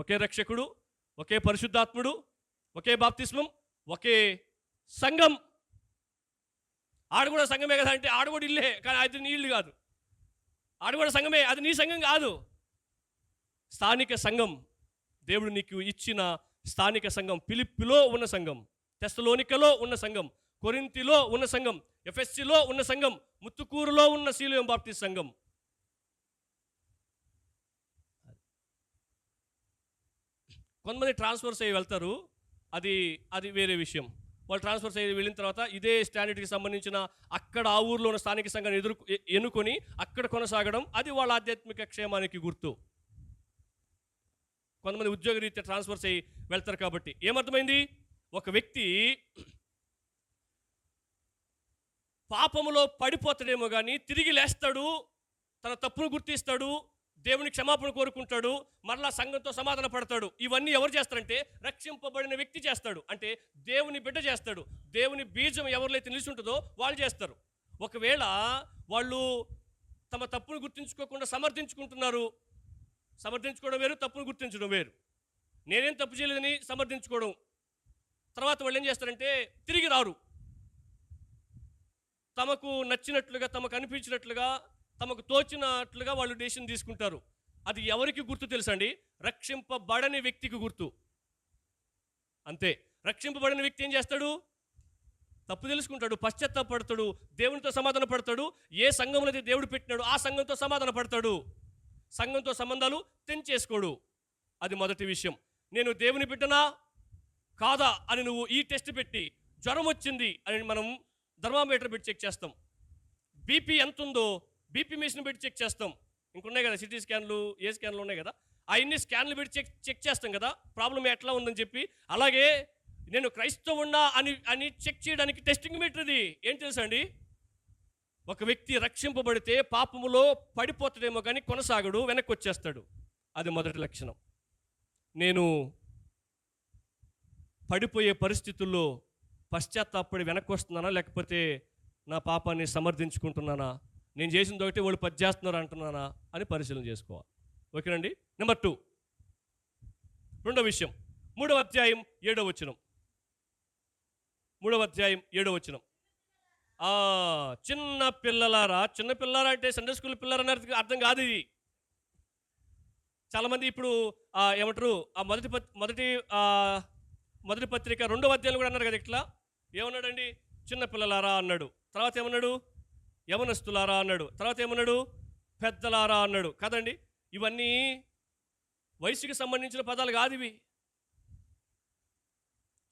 ఒకే రక్షకుడు, ఒకే పరిశుద్ధాత్ముడు, ఒకే బాప్తిస్మం, ఒకే సంఘం. ఆడు కూడా సంఘమే కదా అంటే ఆడు కూడా ఇల్లే, కానీ అది నీ ఇల్లు కాదు. ఆడు కూడా సంఘమే, అది నీ సంఘం కాదు. స్థానిక సంఘం, దేవుడు నీకు ఇచ్చిన స్థానిక సంఘం. ఫిలిప్పీలో ఉన్న సంఘం, తెస్సలోనికలో ఉన్న సంఘం, కొరింథీలో ఉన్న సంఘం, ఎఫెసీలో ఉన్న సంఘం, ముత్తుకూరులో ఉన్న సీలోయం బాప్టిస్ట్ సంఘం. కొంతమంది ట్రాన్స్ఫర్స్ అయ్యి వెళ్తారు, అది వేరే విషయం. వాళ్ళు ట్రాన్స్ఫర్స్ అయ్యి వెళ్ళిన తర్వాత ఇదే స్టాండర్డ్కి సంబంధించిన అక్కడ ఆ ఊర్లో ఉన్న స్థానిక సంఘాన్ని ఎన్నుకొని అక్కడ కొనసాగడం, అది వాళ్ళ ఆధ్యాత్మిక క్షేమానికి గుర్తు. కొంతమంది ఉద్యోగరీత్యా ట్రాన్స్ఫర్స్ అయ్యి వెళ్తారు. కాబట్టి ఏమర్థమైంది? ఒక వ్యక్తి పాపములో పడిపోతాడేమో కానీ తిరిగి లేస్తాడు, తన తప్పును గుర్తిస్తాడు, దేవుని క్షమాపణ కోరుకుంటాడు, మరలా సంఘంతో సమాధాన పడతాడు. ఇవన్నీ ఎవరు చేస్తారంటే రక్షింపబడిన వ్యక్తి చేస్తాడు. అంటే దేవుని బిడ్డ చేస్తాడు. దేవుని బీజం ఎవరిలైతే నిలిచి ఉంటుందో వాళ్ళు చేస్తారు. ఒకవేళ వాళ్ళు తమ తప్పును గుర్తించుకోకుండా సమర్థించుకుంటున్నారు. సమర్థించుకోవడం వేరు, తప్పును గుర్తించడం వేరు. నేనేం తప్పు చేయలేదని సమర్థించుకోవడం. తర్వాత వాళ్ళు ఏం చేస్తారంటే తిరిగి రారు. తమకు నచ్చినట్లుగా, తమకు అనిపించినట్లుగా, తమకు తోచినట్లుగా వాళ్ళు డెసిషన్ తీసుకుంటారు. అది ఎవరికి గుర్తు తెలుసండి? రక్షింపబడని వ్యక్తికి గుర్తు. అంతే. రక్షింపబడిన వ్యక్తి ఏం చేస్తాడు? తప్పు తెలుసుకుంటాడు, పశ్చాత్తాపడతాడు, దేవునితో సమాధాన పడతాడు. ఏ సంఘంలో అయితే దేవుడు పెట్టినాడు ఆ సంఘంతో సమాధాన పడతాడు. సంఘంతో సంబంధాలు తెంచేసుకోడు. అది మొదటి విషయం. నేను దేవుని బిడ్డనా కాదా అని నువ్వు ఈ టెస్ట్ పెట్టి, జ్వరం వచ్చింది అని మనం థర్మామీటర్ పెట్టి చెక్ చేస్తాం. బీపీ ఎంత ఉందో బీపీ మిషన్ పెట్టి చెక్ చేస్తాం. ఇంకున్నాయి కదా సిటీ స్కాన్లు, ఏ స్కాన్లు ఉన్నాయి కదా, అవన్నీ స్కాన్లు పెట్టి చెక్ చేస్తాం కదా ప్రాబ్లం ఎట్లా ఉందని చెప్పి. అలాగే నేను క్రైస్తవున్నా అని చెక్ చేయడానికి టెస్టింగ్ మీటర్ ఇది. ఏం తెలుసా అండి? ఒక వ్యక్తి రక్షింపబడితే పాపములో పడిపోతాడేమో కానీ కొనసాగడు, వెనక్కి వచ్చేస్తాడు. అది మొదటి లక్షణం. నేను పడిపోయే పరిస్థితుల్లో పశ్చాత్తాపడి వెనక్కి వస్తున్నానా, లేకపోతే నా పాపాన్ని సమర్థించుకుంటున్నానా, నేను చేసింది ఒకటి వాళ్ళు 10 చేస్తున్నారు అంటున్నానా అని పరిశీలన చేసుకోవాలి. ఓకేనండి. నెంబర్ 2, రెండో విషయం, 3వ అధ్యాయం 7వ వచనం. 3వ అధ్యాయం 7వ వచనం. చిన్న పిల్లలారా. చిన్న పిల్లలారా అంటే సండే స్కూల్ పిల్లలని అర్థం కాదు ఇది. చాలామంది ఇప్పుడు ఏమంటారు, ఆ మొదటి పత్రిక 2వ అధ్యాయం కూడా అన్నారు కదా, ఇట్లా ఏమన్నాడండి? చిన్నపిల్లలారా అన్నాడు. తర్వాత ఏమన్నాడు? యవనస్తులారా అన్నాడు. తర్వాత ఏమన్నాడు? పెద్దలారా అన్నాడు. కదండి, ఇవన్నీ వయసుకి సంబంధించిన పదాలు కాదు ఇవి.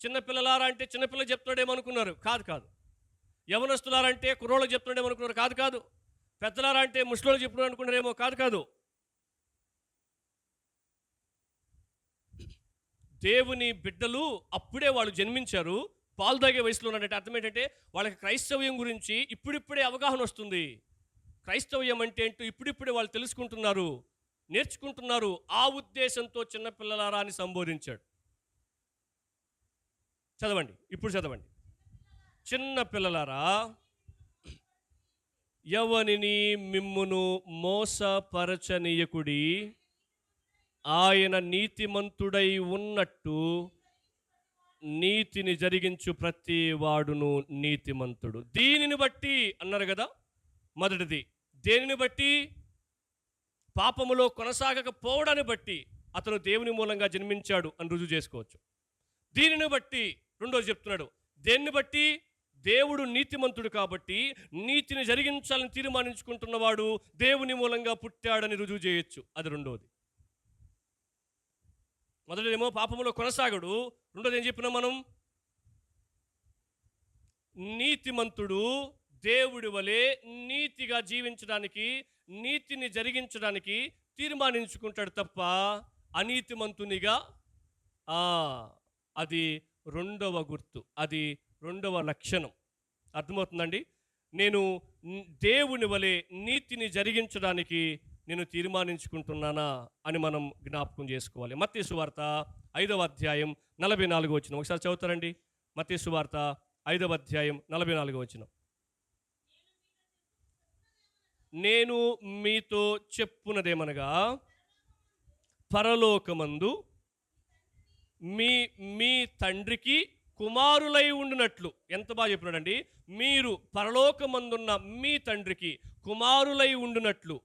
చిన్నపిల్లలారా అంటే చిన్నపిల్లలు చెప్తున్నాడేమనుకున్నారు? కాదు కాదు. యవనస్తులారా అంటే కుర్రోళ్ళకి చెప్తున్నాడేమనుకున్నారు? కాదు కాదు. పెద్దలారా అంటే ముసలోళ్ళకి చెప్తున్నాడు అనుకున్నారేమో? కాదు కాదు. దేవుని బిడ్డలు అప్పుడే వాళ్ళు జన్మించారు, పాలు తాగే వయసులో ఉన్నారంటే అర్థం ఏంటంటే వాళ్ళకి క్రైస్తవ్యం గురించి ఇప్పుడిప్పుడే అవగాహన వస్తుంది. క్రైస్తవ్యం అంటే ఏంటో ఇప్పుడిప్పుడే వాళ్ళు తెలుసుకుంటున్నారు, నేర్చుకుంటున్నారు. ఆ ఉద్దేశంతో చిన్నపిల్లలారా అని సంబోధించాడు. చదవండి, ఇప్పుడు చదవండి. చిన్న పిల్లలారా, యవ్వనిని మిమ్మును మోసపరచనీయకుడి, ఆయన నీతిమంతుడై ఉన్నట్టు నీతిని జరిగించు ప్రతి వాడును నీతిమంతుడు. దీనిని బట్టి అన్నారు కదా, మొదటిది దేనిని బట్టి? పాపములో కొనసాగకపోవడాన్ని బట్టి అతను దేవుని మూలంగా జన్మించాడు అని రుజువు చేసుకోవచ్చు. దీనిని బట్టి రెండోది చెప్తున్నాడు. దేన్ని బట్టి? దేవుడు నీతిమంతుడు కాబట్టి నీతిని జరిగించాలని తీర్మానించుకుంటున్నవాడు దేవుని మూలంగా పుట్టాడని రుజువు చేయొచ్చు. అది రెండోది. మొదటిదేమో పాపములో కొనసాగడు, రెండోది ఏం చెప్పినాం మనం? నీతిమంతుడు దేవుడి వలె నీతిగా జీవించడానికి, నీతిని జరిగించడానికి తీర్మానించుకుంటాడు తప్ప అనీతిమంతునిగా. అది రెండవ గుర్తు, అది రెండవ లక్షణం. అర్థమవుతుందండి? నేను దేవుని వలె నీతిని జరిగించడానికి నేను తీర్మానించుకుంటున్నానా అని మనం జ్ఞాపకం చేసుకోవాలి. మత్తయి సువార్త 5వ అధ్యాయం 44వ వచనం ఒకసారి చదువుతారండి. మత్తయి సువార్త 5వ అధ్యాయం 44వ వచనం. నేను మీతో చెప్పున్నదేమనగా, పరలోకమందు మీ తండ్రికి కుమారులై ఉండినట్లు. ఎంత బాగా చెప్పినాడండి! మీరు పరలోకమందున్న మీ తండ్రికి కుమారులై ఉండినట్లు.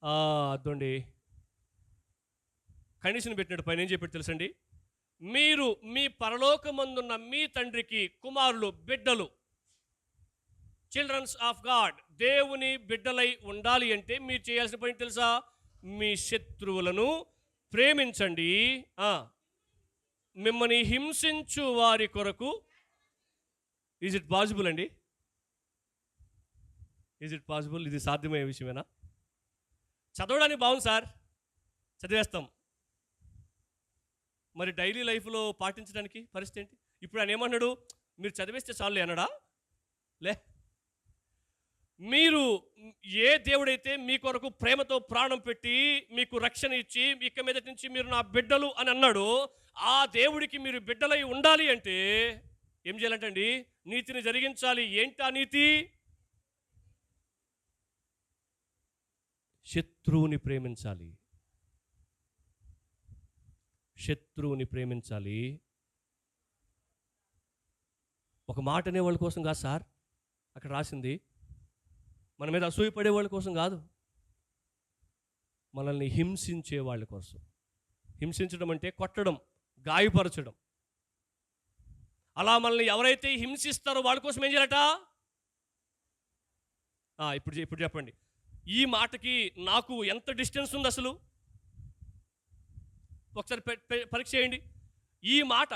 అదండి, కండిషన్ పెట్టినట్టు పైన ఏం చెప్పాడు తెలుసండి? మీరు మీ పరలోకమందున్న మీ తండ్రికి కుమారులు, బిడ్డలు, చిల్డ్రన్స్ ఆఫ్ గాడ్, దేవుని బిడ్డలై ఉండాలి అంటే మీరు చేయాల్సిన పని తెలుసా? మీ శత్రువులను ప్రేమించండి, మిమ్మల్ని హింసించు వారి కొరకు. ఈజ్ ఇట్ పాసిబుల్ అండి? Is it possible? ఇది సాధ్యమయ్యే విషయమేనా? చదవడానికి బాగుంది సార్, చదివేస్తాం. మరి డైలీ లైఫ్లో పాటించడానికి పరిస్థితి ఏంటి? ఇప్పుడు ఆయన ఏమన్నాడు? మీరు చదివేస్తే చాలు అన్నాడా? లే, మీరు ఏ దేవుడైతే మీ కొరకు ప్రేమతో ప్రాణం పెట్టి మీకు రక్షణ ఇచ్చి ఇక మీద నుంచి మీరు నా బిడ్డలు అని అన్నాడు, ఆ దేవుడికి మీరు బిడ్డలై ఉండాలి అంటే ఏం చేయాలంటండి? నీతిని జరిగించాలి. ఏంటి ఆ నీతి? శత్రువుని ప్రేమించాలి. శత్రువుని ప్రేమించాలి. ఒక మాట అనేవాళ్ళ కోసం కాదు సార్ అక్కడ రాసింది, మన మీద అసూయపడే వాళ్ళ కోసం కాదు, మనల్ని హింసించే వాళ్ళ కోసం. హింసించడం అంటే కొట్టడం, గాయపరచడం. అలా మనల్ని ఎవరైతే హింసిస్తారో వాళ్ళ కోసం ఏం చేయాలట? ఇప్పుడు చెప్పండి, ఈ మాటకి నాకు ఎంత డిస్టెన్స్ ఉంది అసలు? ఒకసారి పరీక్ష చేయండి. ఈ మాట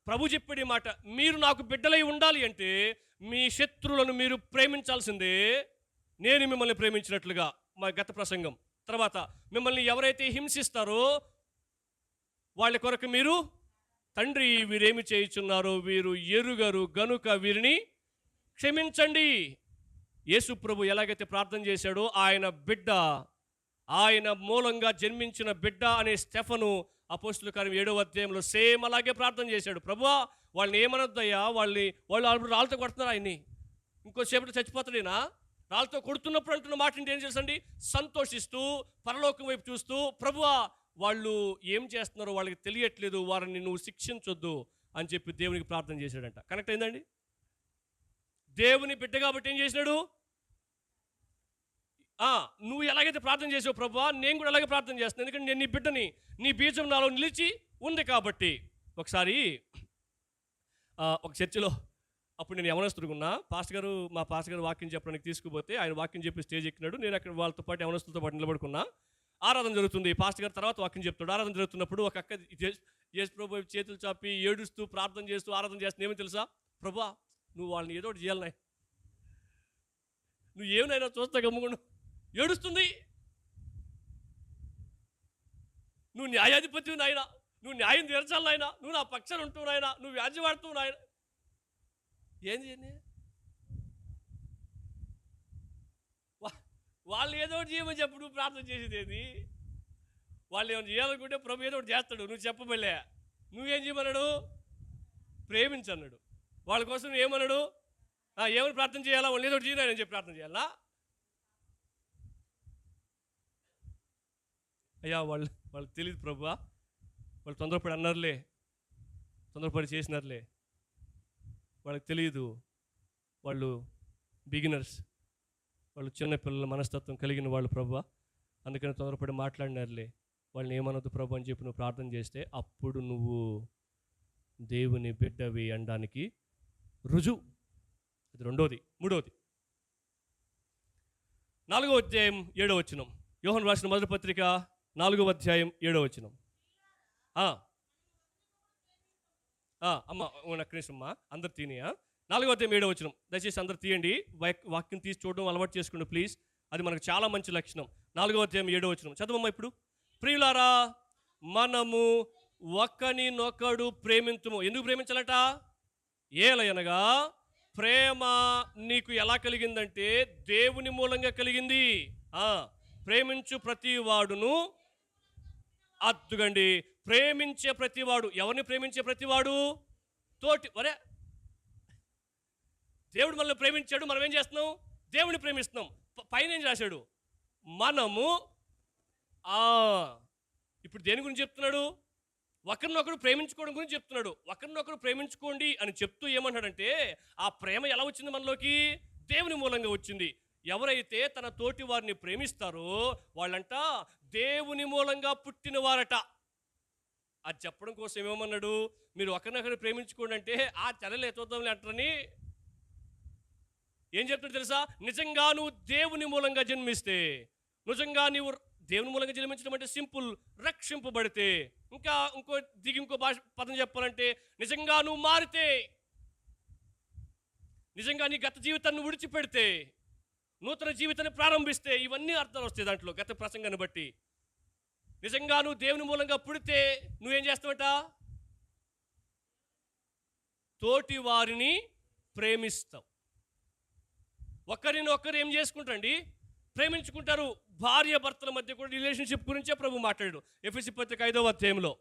ప్రభు చెప్పే మాట, మీరు నాకు బిడ్డలై ఉండాలి అంటే మీ శత్రువులను మీరు ప్రేమించాల్సిందే, నేను మిమ్మల్ని ప్రేమించినట్లుగా. మా గత ప్రసంగం తర్వాత, మిమ్మల్ని ఎవరైతే హింసిస్తారో వాళ్ళ కొరకు మీరు, తండ్రి వీరేమి చేయుచున్నారో వీరు ఎరుగరు గనుక వీరిని క్షమించండి. యేసు ప్రభు ఎలాగైతే ప్రార్థన చేశాడో, ఆయన బిడ్డ, ఆయన మూలంగా జన్మించిన బిడ్డ అనే స్టెఫను అపోస్తలుల కార్యం 7వ అధ్యాయంలో సేమ్ అలాగే ప్రార్థన చేశాడు. ప్రభువా, వాళ్ళని ఏమనొద్దయ్యా, వాళ్ళు రాళ్ళతో కొడుతున్నారు ఆయన్ని, ఇంకోసేపటి చచ్చిపోతాడేనా? రాళ్ళతో కొడుతున్నప్పుడు అంటున్న మాట ఏం చేసండి? సంతోషిస్తూ పరలోకం వైపు చూస్తూ, ప్రభువా వాళ్ళు ఏం చేస్తున్నారో వాళ్ళకి తెలియట్లేదు, వారిని నువ్వు శిక్షించొద్దు అని చెప్పి దేవునికి ప్రార్థన చేశాడంట. కనెక్ట్ అయిందండి? దేవుని బిడ్డ కాబట్టి ఏం చేసినాడు? నువ్వు ఎలాగైతే ప్రార్థన చేసావు ప్రభువా, నేను కూడా అలాగే ప్రార్థన చేస్తున్నాను, ఎందుకంటే నేను నీ బిడ్డని, నీ బీజం నాలో నిలిచి ఉంది కాబట్టి. ఒకసారి ఒక చర్చిలో అప్పుడు నేను యవనస్తుడుకున్నా. మా పాస్టర్ గారు వాక్యం చెప్పడానికి తీసుకుపోతే ఆయన వాక్యం చెప్పి స్టేజ్ ఎక్కినాడు. నేను అక్కడ వాళ్ళతో పాటు యవనస్తులతో పాటు నిలబడుకున్నా. ఆరాధన జరుగుతుంది. పాస్టర్ గారు తర్వాత వాక్యం చెప్తాడు. ఆరాధన జరుగుతున్నప్పుడు ఒక అక్క యేసు ప్రభు వైపు చేతులు చాపి ఏడుస్తూ ప్రార్థన చేస్తూ ఆరాధన చేస్తుంది. ఏమని తెలుసా? ప్రభువా, నువ్వు వాళ్ళని ఏదో ఒకటి చేయాలన్నాయి, నువ్వు ఏమైనా చూస్తా గమ్ముకుండా ఏడుస్తుంది. నువ్వు న్యాయాధిపతి నాయన, నువ్వు న్యాయం తీర్చాలి నాయన, నువ్వు నా పక్షాన ఉంటున్నావు నాయన, నువ్వు వ్యాజ్యం ఆడుతున్నావు నాయన. ఏంది వాళ్ళు ఏదో ఒకటి చేయమని చెప్పు, నువ్వు ప్రార్థన చేసేది ఏంది? వాళ్ళు ఏమైనా చేయాలనుకుంటే ప్రభు ఏదో ఒకటి చేస్తాడు, నువ్వు చెప్పబలే. నువ్వేం చేయమన్నాడు? ప్రేమించన్నాడు. వాళ్ళ కోసం నువ్వు ఏమన్నాడు? ఏమని ప్రార్థన చేయాలా? వాళ్ళు ఏదో ఒకటి చేయని చెప్పి ప్రార్థన చేయాలా? అయ్యా వాళ్ళకి తెలియదు ప్రభువా, వాళ్ళు తొందరపడి అన్నారులే, తొందరపడి చేసినారులే, వాళ్ళకి తెలియదు, వాళ్ళు బిగినర్స్, వాళ్ళు చిన్నపిల్లల మనస్తత్వం కలిగిన వాళ్ళు ప్రభువా, అందుకని తొందరపడి మాట్లాడినారులే, వాళ్ళని ఏమనొద్దు ప్రభు అని చెప్పి నువ్వు ప్రార్థన చేస్తే అప్పుడు నువ్వు దేవుని బిడ్డవి అనడానికి రుజువు. అది రెండోది. మూడోది 4వ అధ్యాయం 7వ వచనం. యోహన్ రాసిన మొదటి పత్రిక 4వ అధ్యాయం 7వ వచనం. అమ్మ ఒక్క నిమిషం అమ్మా, అందరు తీనియా. 4వ అధ్యాయం 7వ వచనం దయచేసి అందరు తీయండి. వాక్యం తీసి చూడడం అలవాటు చేసుకోండి ప్లీజ్, అది మనకు చాలా మంచి లక్షణం. 4వ అధ్యాయం 7వ వచనం చదవమ్మా ఇప్పుడు. ప్రియులారా, మనము ఒకరినొకడు ప్రేమించుము. ఎందుకు ప్రేమించాలట? ఏలయనగా ప్రేమ నీకు ఎలా కలిగిందంటే దేవుని మూలంగా కలిగింది. ప్రేమించు ప్రతి వాడును అద్దుగండి. ప్రేమించే ప్రతివాడు, ఎవరిని ప్రేమించే ప్రతివాడు? వరే దేవుడు మనల్ని ప్రేమించాడు, మనం ఏం చేస్తున్నాం? దేవుని ప్రేమిస్తున్నాం. పైన ఏం రాశాడు? మనము. ఇప్పుడు దేని గురించి చెప్తున్నాడు? ఒకరినొకరు ప్రేమించుకోవడం గురించి చెప్తున్నాడు. ఒకరినొకరు ప్రేమించుకోండి అని చెప్తూ ఏమంటాడంటే, ఆ ప్రేమ ఎలా వచ్చింది మనలోకి? దేవుని మూలంగా వచ్చింది. ఎవరైతే తన తోటి వారిని ప్రేమిస్తారో వాళ్ళంట దేవుని మూలంగా పుట్టిన వారట. అది చెప్పడం కోసం ఏమన్నాడు? మీరు ఒకరినొకరు ప్రేమించుకోండి అంటే తెరలే చూద్దాంలే అంటారని ఏం చెప్తాడు తెలుసా? నిజంగా నువ్వు దేవుని మూలంగా జన్మిస్తే, నిజంగా నువ్వు దేవుని మూలంగా జన్మించడం అంటే సింపుల్, రక్షింపబడితే, ఇంకో భాష పదం చెప్పాలంటే నిజంగా నువ్వు మారితే, నిజంగా నీ గత జీవితాన్ని విడిచిపెడితే, నూతన జీవితాన్ని ప్రారంభిస్తే, ఇవన్నీ అర్థాలు వస్తాయి దాంట్లో గత ప్రసంగాన్ని బట్టి. నిజంగా నువ్వు దేవుని మూలంగా పుడితే నువ్వేం చేస్తావట? తోటి వారిని ప్రేమిస్తావు. ఒకరినొకరు ఏం చేసుకుంటారండి? ప్రేమించుకుంటారు. భార్య భర్తల మధ్య కూడా రిలేషన్షిప్ గురించే ప్రభు మాట్లాడాడు ఎఫెసీ పత్రిక 5వ అధ్యాయంలో.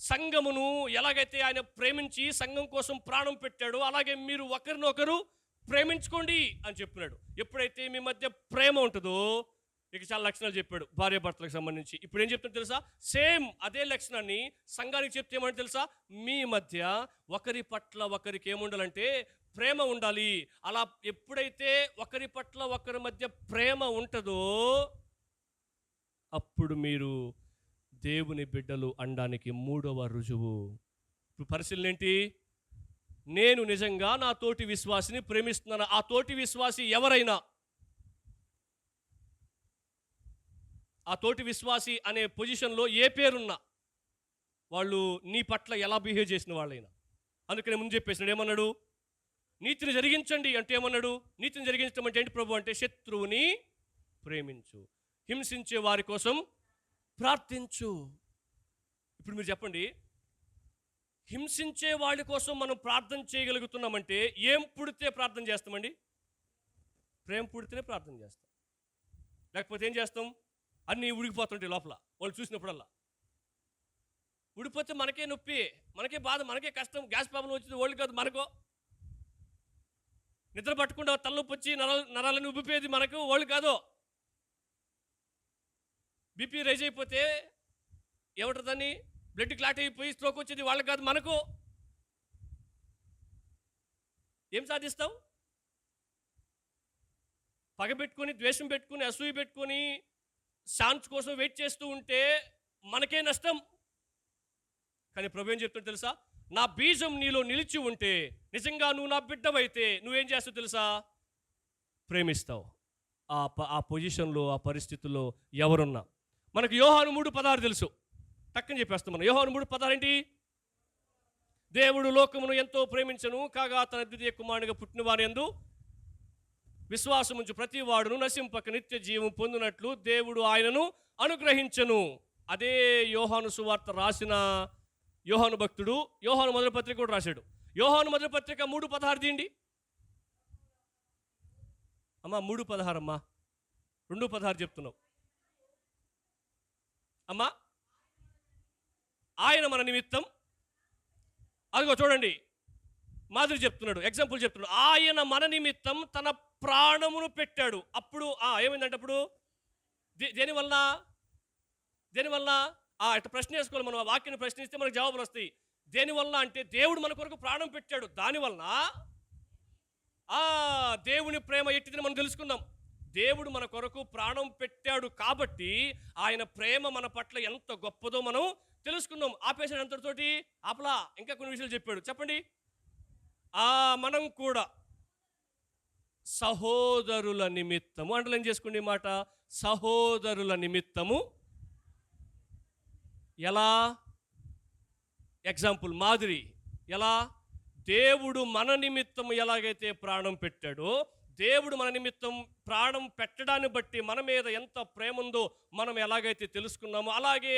సంఘమును ఎలాగైతే ఆయన ప్రేమించి సంఘం కోసం ప్రాణం పెట్టాడో అలాగే మీరు ఒకరినొకరు ప్రేమించుకోండి అని చెప్పినాడు. ఎప్పుడైతే మీ మధ్య ప్రేమ ఉంటుందో, ఇక చాలా లక్షణాలు చెప్పాడు భార్య భర్తలకు సంబంధించి. ఇప్పుడు ఏం చెప్తాడు తెలుసా? సేమ్ అదే లక్షణాన్ని సంఘానికి చెప్తే ఏమంటే తెలుసా? మీ మధ్య ఒకరి పట్ల ఒకరికి ఏముండాలంటే ప్రేమ ఉండాలి. అలా ఎప్పుడైతే ఒకరి పట్ల ఒకరి మధ్య ప్రేమ ఉంటుందో అప్పుడు మీరు దేవుని బిడ్డలు అనడానికి 3వ రుజువు. ఇప్పుడు పరిశీలన ఏంటి? నేను నిజంగా నా తోటి విశ్వాసిని ప్రేమిస్తున్నాను. ఆ తోటి విశ్వాసి ఎవరైనా, ఆ తోటి విశ్వాసి అనే పొజిషన్లో ఏ పేరున్నా వాళ్ళు నీ పట్ల ఎలా బిహేవ్ చేసిన వాళ్ళైనా, అందుకని ముందు చెప్పేసినాడు. ఏమన్నాడు? నీతిని జరిగించండి అంటే ఏమన్నాడు? నీతిని జరిగించడం అంటే ఏంటి ప్రభు అంటే శత్రువుని ప్రేమించు, హింసించే వారి కోసం ప్రార్థించు. ఇప్పుడు మీరు చెప్పండి, హింసించే వాళ్ళ కోసం మనం ప్రార్థన చేయగలుగుతున్నామంటే ఏం పుడితే ప్రార్థన చేస్తామండి? ప్రేమ పుడితేనే ప్రార్థన చేస్తాం. లేకపోతే ఏం చేస్తాం? అన్నీ ఉడికిపోతుంటాయి లోపల వాళ్ళు చూసినప్పుడల్లా. ఉడిపోతే మనకే నొప్పి, మనకే బాధ, మనకే కష్టం. గ్యాస్ ప్రాబ్లం వచ్చింది వాళ్ళు కాదు మనకో. నిద్ర పట్టకుండా తలనొప్పి వచ్చి నరాలను ఉబ్బిపోయేది మనకు, వాళ్ళు కాదు. బీపీ రైజ్ అయిపోతే ఏమంటారు దాన్ని? బ్లడ్ క్లాట్ అయిపోయి స్ట్రోక్ వచ్చేది వాళ్ళకి కాదు మనకు. ఏం సాధిస్తావు? పగ పెట్టుకొని, ద్వేషం పెట్టుకొని, అసూయ పెట్టుకొని, శాంతి కోసం వెయిట్ చేస్తూ ఉంటే మనకే నష్టం. కానీ ప్రభు ఏం చెప్తాడు తెలుసా? నా బీజం నీలో నిలిచి ఉంటే, నిజంగా నువ్వు నా బిడ్డవైతే నువ్వేం చేస్తావు తెలుసా? ప్రేమిస్తావు. ఆ పొజిషన్లో, ఆ పరిస్థితుల్లో ఎవరున్నా. మనకు యోహాను 3:16 తెలుసు. టక్కని చెప్పేస్తాం మనం. యోహాను 3:16 ఏంటి? దేవుడు లోకమును ఎంతో ప్రేమించను, కాగా తన ద్వితీయ కుమారునిగా పుట్టిన వారి యందు విశ్వాసముంచు ప్రతి వాడును నశింపక నిత్య జీవం పొందినట్లు దేవుడు ఆయనను అనుగ్రహించను. అదే యోహాను సువార్త రాసిన యోహాను భక్తుడు యోహాను మొదటి పత్రిక కూడా రాశాడు. యోహాను మొదటి పత్రిక 3:16 తీయండి అమ్మా. 3:16 అమ్మా, 2:16 చెప్తున్నావు అమ్మా. ఆయన మన నిమిత్తం, అదిగో చూడండి, మాదిరి చెప్తున్నాడు, ఎగ్జాంపుల్ చెప్తున్నాడు. ఆయన మన నిమిత్తం తన ప్రాణమును పెట్టాడు. అప్పుడు ఏమైందంటే, అప్పుడు దేనివల్ల ఇట్లా ప్రశ్న వేసుకోవాలి మనం. ఆ వాక్యాన్ని ప్రశ్నిస్తే మనకు జవాబులు వస్తాయి. దేనివల్ల అంటే దేవుడు మన కొరకు ప్రాణం పెట్టాడు. దానివల్ల దేవుని ప్రేమ ఎట్టిదని మనం తెలుసుకుందాం. దేవుడు మన కొరకు ప్రాణం పెట్టాడు కాబట్టి ఆయన ప్రేమ మన పట్ల ఎంత గొప్పదో మనం తెలుసుకుందాం. ఆపేసాడు అంతటితోటి? ఆపలా, ఇంకా కొన్ని విషయాలు చెప్పాడు. చెప్పండి. మనం కూడా సహోదరుల నిమిత్తము, అండర్లైన్ చేసుకోండి ఈ మాట, సహోదరుల నిమిత్తము. ఎలా? ఎగ్జాంపుల్, మాదిరి. ఎలా? దేవుడు మన నిమిత్తం ఎలాగైతే ప్రాణం పెట్టాడో, దేవుడు మన నిమిత్తం ప్రాణం పెట్టడాన్ని బట్టి మన మీద ఎంత ప్రేమ ఉందో మనం ఎలాగైతే తెలుసుకున్నామో, అలాగే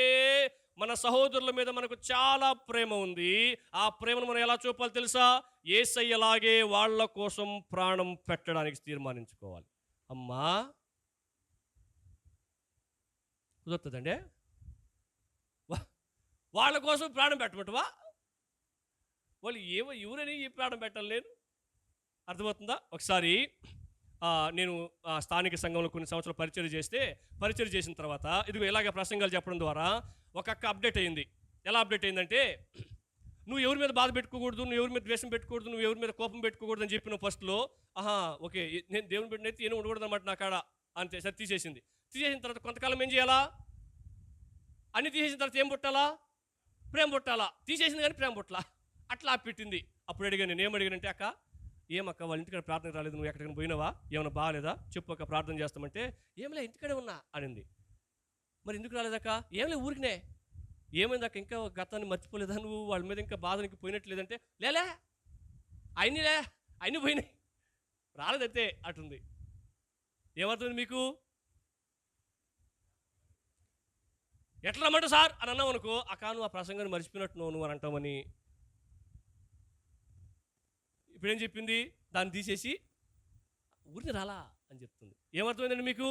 మన సహోదరుల మీద మనకు చాలా ప్రేమ ఉంది. ఆ ప్రేమను మనం ఎలా చూపాలి తెలుసా? యేసయ్యలాగే వాళ్ళ కోసం ప్రాణం పెట్టడానికి తీర్మానించుకోవాలి. అమ్మా కుదురుతుందండి? వాళ్ళ కోసం ప్రాణం పెట్టమంటవా? వాళ్ళు ఎవరని ఈ ప్రాణం పెట్టాలి నేను? అర్థమవుతుందా? ఒకసారి నేను స్థానిక సంఘంలో కొన్ని సంవత్సరాలు పరిచయం చేసిన తర్వాత ఇదిగో ఇలాగ ప్రసంగాలు చెప్పడం ద్వారా ఒక అక్క అప్డేట్ అయింది. ఎలా అప్డేట్ అయిందంటే, నువ్వు ఎవరి మీద బాధ పెట్టుకోకూడదు, నువ్వు ఎవరి మీద ద్వేషం పెట్టుకోకూడదు, నువ్వు ఎవరి మీద కోపం పెట్టుకోకూడదు అని చెప్పిన ఫస్ట్లో, ఓకే నేను దేవుని పెట్టినైతే ఏమి ఉండకూడదు అనమాట నా కాడ అంతే. సరే తీసేసింది. తీసేసిన తర్వాత కొంతకాలం ఏం చేయాలా? అన్ని తీసేసిన తర్వాత ఏం పుట్టాలా? ప్రేమ పుట్టాలా. తీసేసింది కానీ ప్రేమ పుట్టాలా, అట్లా పెట్టింది. అప్పుడు అడిగాను, నేను ఏమడిగానంటే, అక్క ఏమక్క వాళ్ళ ఇంటికాడ ప్రార్థన రాలేదు, నువ్వు ఎక్కడికైనా పోయినావా, ఏమైనా బాగాలేదా చెప్పు అక్క, ప్రార్థన చేస్తామంటే ఏమిలే ఇంటికాడే ఉన్నా అనింది. మరి ఎందుకు రాలేదక్క? ఏమిలే ఊరికినే. ఏమైందక్క? ఇంకా గతాన్ని మర్చిపోలేదా నువ్వు? వాళ్ళ మీద ఇంకా బాధనికి పోయినట్లేదంటే, లేలే అన్నీ పోయినాయి, రాలేదంతే అటుంది. ఏమవుతుంది మీకు? ఎట్లా రమ్మంటావు సార్ అని అన్నావు అనుకో, అక్క నువ్వు ఆ ప్రసంగాన్ని మర్చిపోయినట్టు నువ్వు అని అంటామని. ఇప్పుడేం చెప్పింది? దాన్ని తీసేసి ఊరిని రాలా అని చెప్తుంది. ఏమర్థమైందండి మీకు?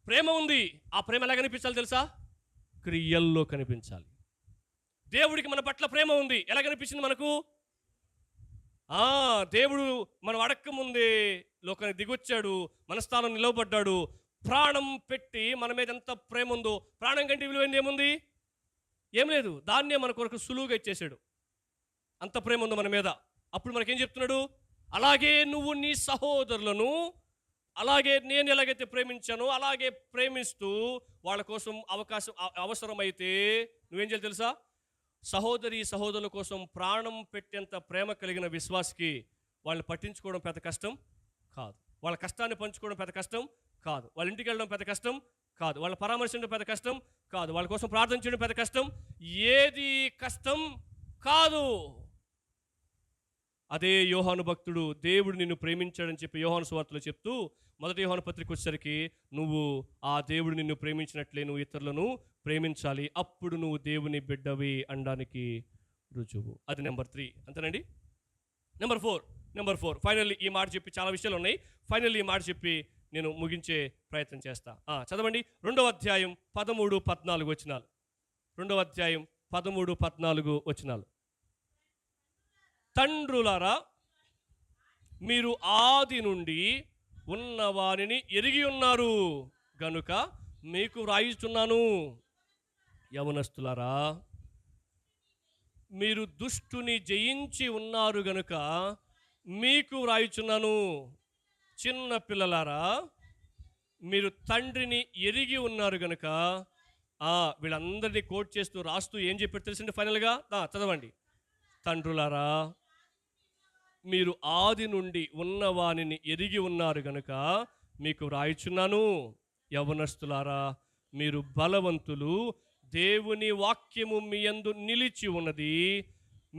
ప్రేమ ఉంది. ఆ ప్రేమ ఎలా కనిపించాలి తెలుసా? క్రియల్లో కనిపించాలి. దేవుడికి మన పట్ల ప్రేమ ఉంది. ఎలా కనిపించింది మనకు? దేవుడు మనం అడక్క ముందే లోకానికి దిగొచ్చాడు, మన స్థానం నిలవబడ్డాడు, ప్రాణం పెట్టి మన మీద ఎంత ప్రేమ ఉందో. ప్రాణం కంటే విలువైంది ఏముంది? ఏం లేదు. దాన్నే మన కొరకు సులువుగా ఇచ్చేసాడు. అంత ప్రేమ ఉంది మన మీద. అప్పుడు మనకేం చెప్తున్నాడు? అలాగే నువ్వు నీ సహోదరులను, అలాగే నేను ఎలాగైతే ప్రేమించానో అలాగే ప్రేమిస్తూ వాళ్ళ కోసం అవసరమైతే నువ్వేం చేయాలి తెలుసా? సహోదరుల కోసం ప్రాణం పెట్టేంత ప్రేమ కలిగిన విశ్వాసికి వాళ్ళని పట్టించుకోవడం పెద్ద కష్టం కాదు. వాళ్ళ కష్టాన్ని పంచుకోవడం పెద్ద కష్టం కాదు. వాళ్ళ ఇంటికి వెళ్ళడం పెద్ద కష్టం కాదు. వాళ్ళ పరామర్శించడం పెద్ద కష్టం కాదు. వాళ్ళ కోసం ప్రార్థన చేయడం పెద్ద కష్టం, ఏది కష్టం కాదు. అదే యోహాను భక్తుడు దేవుడు నిన్ను ప్రేమించాడని చెప్పి యోహాను సువార్తలో చెప్తూ, మొదటి యోహాను పత్రిక వచ్చేసరికి నువ్వు ఆ దేవుడు నిన్ను ప్రేమించినట్లే నువ్వు ఇతరులను ప్రేమించాలి, అప్పుడు నువ్వు దేవుని బిడ్డవి అనడానికి రుజువు. అది నెంబర్ 3. అంతేనండి. నెంబర్ 4 ఫైనల్లీ ఈ మాట చెప్పి, చాలా విషయాలు ఉన్నాయి, ఫైనల్లీ ఈ మాట చెప్పి నేను ముగించే ప్రయత్నం చేస్తా. చదవండి 2వ అధ్యాయం 13-14 వచనాలు. 2వ అధ్యాయం 13-14 వచనాలు. తండ్రులారా, మీరు ఆది నుండి ఉన్న వారిని ఎరిగి ఉన్నారు గనుక మీకు వ్రాయిస్తున్నాను. యవనస్తులారా, మీరు దుష్టుని జయించి ఉన్నారు గనుక మీకు వ్రాయిస్తున్నాను. చిన్న పిల్లలారా, మీరు తండ్రిని ఎరిగి ఉన్నారు గనుక. వీళ్ళందరినీ కోట్ చేస్తూ రాస్తూ ఏం చెప్పారు తెలుసండి ఫైనల్గా? చదవండి. తండ్రులారా, మీరు ఆది నుండి ఉన్నవానిని ఎరిగి ఉన్నారు గనుక మీకు వ్రాయుచున్నాను. యవనస్తులారా, మీరు బలవంతులు, దేవుని వాక్యము మీ యందు నిలిచి ఉన్నది,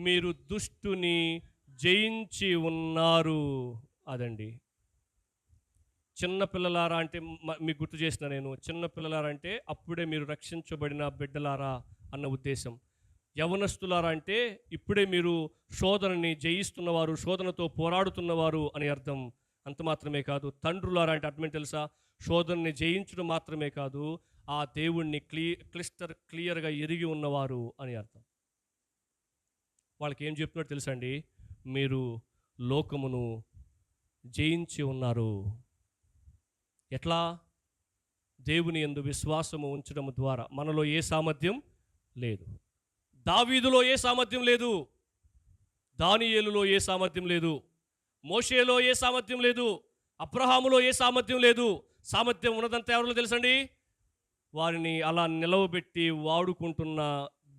మీరు దుష్టుని జయించి ఉన్నారు. అదండి. చిన్నపిల్లలారా అంటే మీకు గుర్తు చేసిన నేను, చిన్నపిల్లలారా అంటే అప్పుడే మీరు రక్షించబడిన బిడ్డలారా అన్న ఉద్దేశం. యవనస్తులారా అంటే ఇప్పుడే మీరు శోధనని జయిస్తున్నవారు, శోధనతో పోరాడుతున్నవారు అని అర్థం. అంత మాత్రమే కాదు, తండ్రులారా అంటే అర్థం తెలుసా? శోధనని జయించడం మాత్రమే కాదు, ఆ దేవుణ్ణి క్లియర్గా ఎరిగి ఉన్నవారు అని అర్థం. వాళ్ళకి ఏం చెప్తున్నారో తెలుసా అండి? మీరు లోకమును జయించి ఉన్నారు. ఎట్లా? దేవుని యందు విశ్వాసము ఉంచడం ద్వారా. మనలో ఏ సామర్థ్యం లేదు. దావీదులో ఏ సామర్థ్యం లేదు, దానియేలులో ఏ సామర్థ్యం లేదు, మోషేలో ఏ సామర్థ్యం లేదు, అబ్రహాములో ఏ సామర్థ్యం లేదు. సామర్థ్యం ఉన్నదంతా ఎవరిలో తెలుసండి? వారిని అలా నిలవబెట్టి వాడుకుంటున్న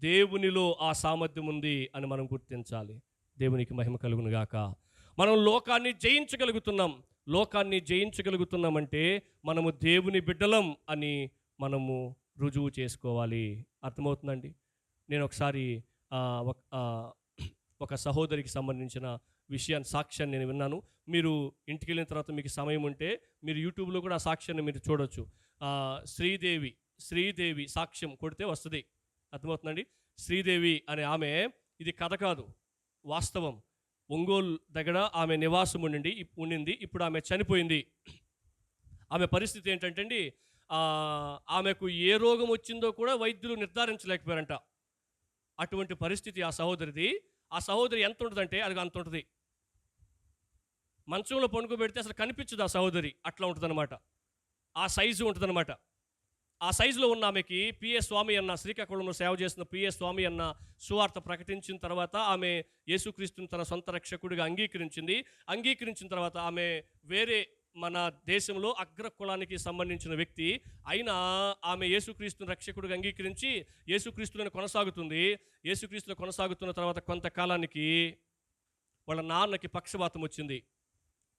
దేవునిలో ఆ సామర్థ్యం ఉంది అని మనం గుర్తించాలి. దేవునికి మహిమ కలుగును గాక. మనం లోకాన్ని జయించగలుగుతున్నాం. లోకాన్ని జయించగలుగుతున్నామంటే మనము దేవుని బిడ్డలం అని మనము రుజువు చేసుకోవాలి. అర్థమవుతుందండి? నేను ఒకసారి ఒక సహోదరికి సంబంధించిన సాక్ష్యాన్ని నేను విన్నాను. మీరు ఇంటికి వెళ్ళిన తర్వాత మీకు సమయం ఉంటే మీరు యూట్యూబ్లో కూడా ఆ సాక్ష్యాన్ని మీరు చూడొచ్చు. శ్రీదేవి సాక్ష్యం కొడితే వస్తుంది. అర్థమవుతుందండి? శ్రీదేవి అనే ఆమె, ఇది కథ కాదు, వాస్తవం. ఒంగోలు దగ్గర ఆమె నివాసం ఉండింది. ఇప్పుడు ఆమె చనిపోయింది. ఆమె పరిస్థితి ఏంటంటే అండి, ఆమెకు ఏ రోగం వచ్చిందో కూడా వైద్యులు నిర్ధారించలేకపోయారంట. అటువంటి పరిస్థితి ఆ సహోదరిది. ఆ సహోదరి ఎంత ఉంటుందంటే అది అంత ఉంటుంది. మంచంలో పడుకోబెడితే అసలు కనిపించదు ఆ సహోదరి. అట్లా ఉంటుందన్నమాట. ఆ సైజు ఉంటుందన్నమాట. ఆ సైజులో ఉన్న ఆమెకి పిఎస్ స్వామి అన్న, శ్రీకాకుళంలో సేవ చేసిన పిఎస్ స్వామి అన్న సువార్త ప్రకటించిన తర్వాత ఆమె యేసుక్రీస్తుని తన సొంత రక్షకుడిగా అంగీకరించిన తర్వాత ఆమె వేరే మన దేశంలో అగ్ర కులానికి సంబంధించిన వ్యక్తి అయినా ఆమె యేసుక్రీస్తుని రక్షకుడిగా అంగీకరించి యేసుక్రీస్తులను కొనసాగుతుంది. యేసుక్రీస్తులో కొనసాగుతున్న తర్వాత కొంతకాలానికి వాళ్ళ నాన్నకి పక్షవాతం వచ్చింది.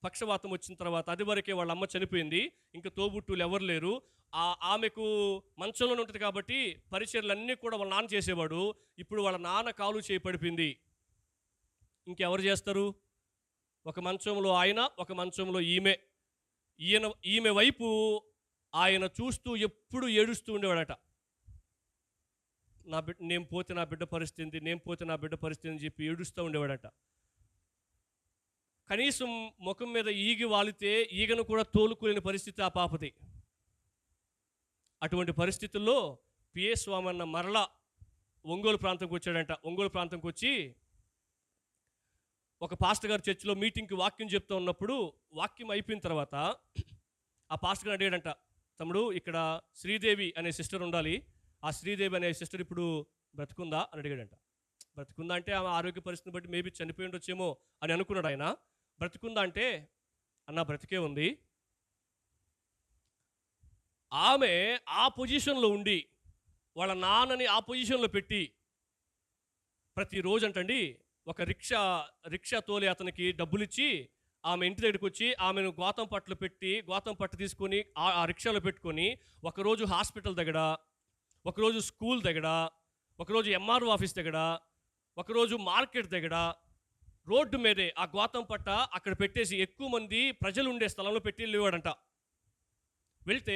పక్షవాతం వచ్చిన తర్వాత అది వరకే వాళ్ళ అమ్మ చనిపోయింది. ఇంకా తోబుట్టులు ఎవరు లేరు. ఆమెకు మంచంలోనే ఉంటుంది కాబట్టి పరిచర్లన్నీ కూడా వాళ్ళ నాన్న చేసేవాడు. ఇప్పుడు వాళ్ళ నాన్న కాలు చేయి పడిపోయింది. ఇంకెవరు చేస్తారు? ఒక మంచంలో ఆయన, ఒక మంచంలో ఈమె వైపు ఆయన చూస్తూ ఎప్పుడు ఏడుస్తూ ఉండేవాడట. నేను పోతే నా బిడ్డ పరిస్థితి అని చెప్పి ఏడుస్తూ ఉండేవాడట. కనీసం ముఖం మీద ఈగి వాలితే ఈగను కూడా తోలుకోలేని పరిస్థితి ఆ పాపది. అటువంటి పరిస్థితుల్లో పిఎస్ స్వామి అన్న మరలా ఒంగోలు ప్రాంతంకి వచ్చాడంట. ఒంగోలు ప్రాంతంకి వచ్చి ఒక పాస్టర్ గారు చర్చిలో మీటింగ్కి వాక్యం చెప్తూ ఉన్నప్పుడు వాక్యం అయిపోయిన తర్వాత ఆ పాస్టర్ గారు అడిగాడంట, తమ్ముడు ఇక్కడ శ్రీదేవి అనే సిస్టర్ ఉండాలి, ఆ శ్రీదేవి అనే సిస్టర్ ఇప్పుడు బ్రతుకుందా అని అడిగాడంట. బ్రతుకుందా అంటే ఆమె ఆరోగ్య పరిస్థితిని బట్టి మేబీ చనిపోయి ఉండొచ్చేమో అని అనుకున్నాడు ఆయన. బ్రతుకుందా అంటే, అన్న బ్రతికే ఉంది. ఆమె ఆ పొజిషన్లో ఉండి వాళ్ళ నాన్నని ఆ పొజిషన్లో పెట్టి ప్రతిరోజు అంటండి ఒక రిక్షా తోలే అతనికి డబ్బులు ఇచ్చి ఆమె ఇంటి దగ్గరికి వచ్చి ఆమెను గోతం పట్టు తీసుకొని ఆ రిక్షాలో పెట్టుకొని ఒకరోజు హాస్పిటల్ దగ్గర, ఒకరోజు స్కూల్ దగ్గర, ఒకరోజు ఎంఆర్ఓ ఆఫీస్ దగ్గర, ఒకరోజు మార్కెట్ దగ్గర, రోడ్డు మీదే ఆ గోతం పట్ట అక్కడ పెట్టేసి ఎక్కువ మంది ప్రజలు ఉండే స్థలంలో పెట్టి వెళ్ళేవాడంట. వెళ్తే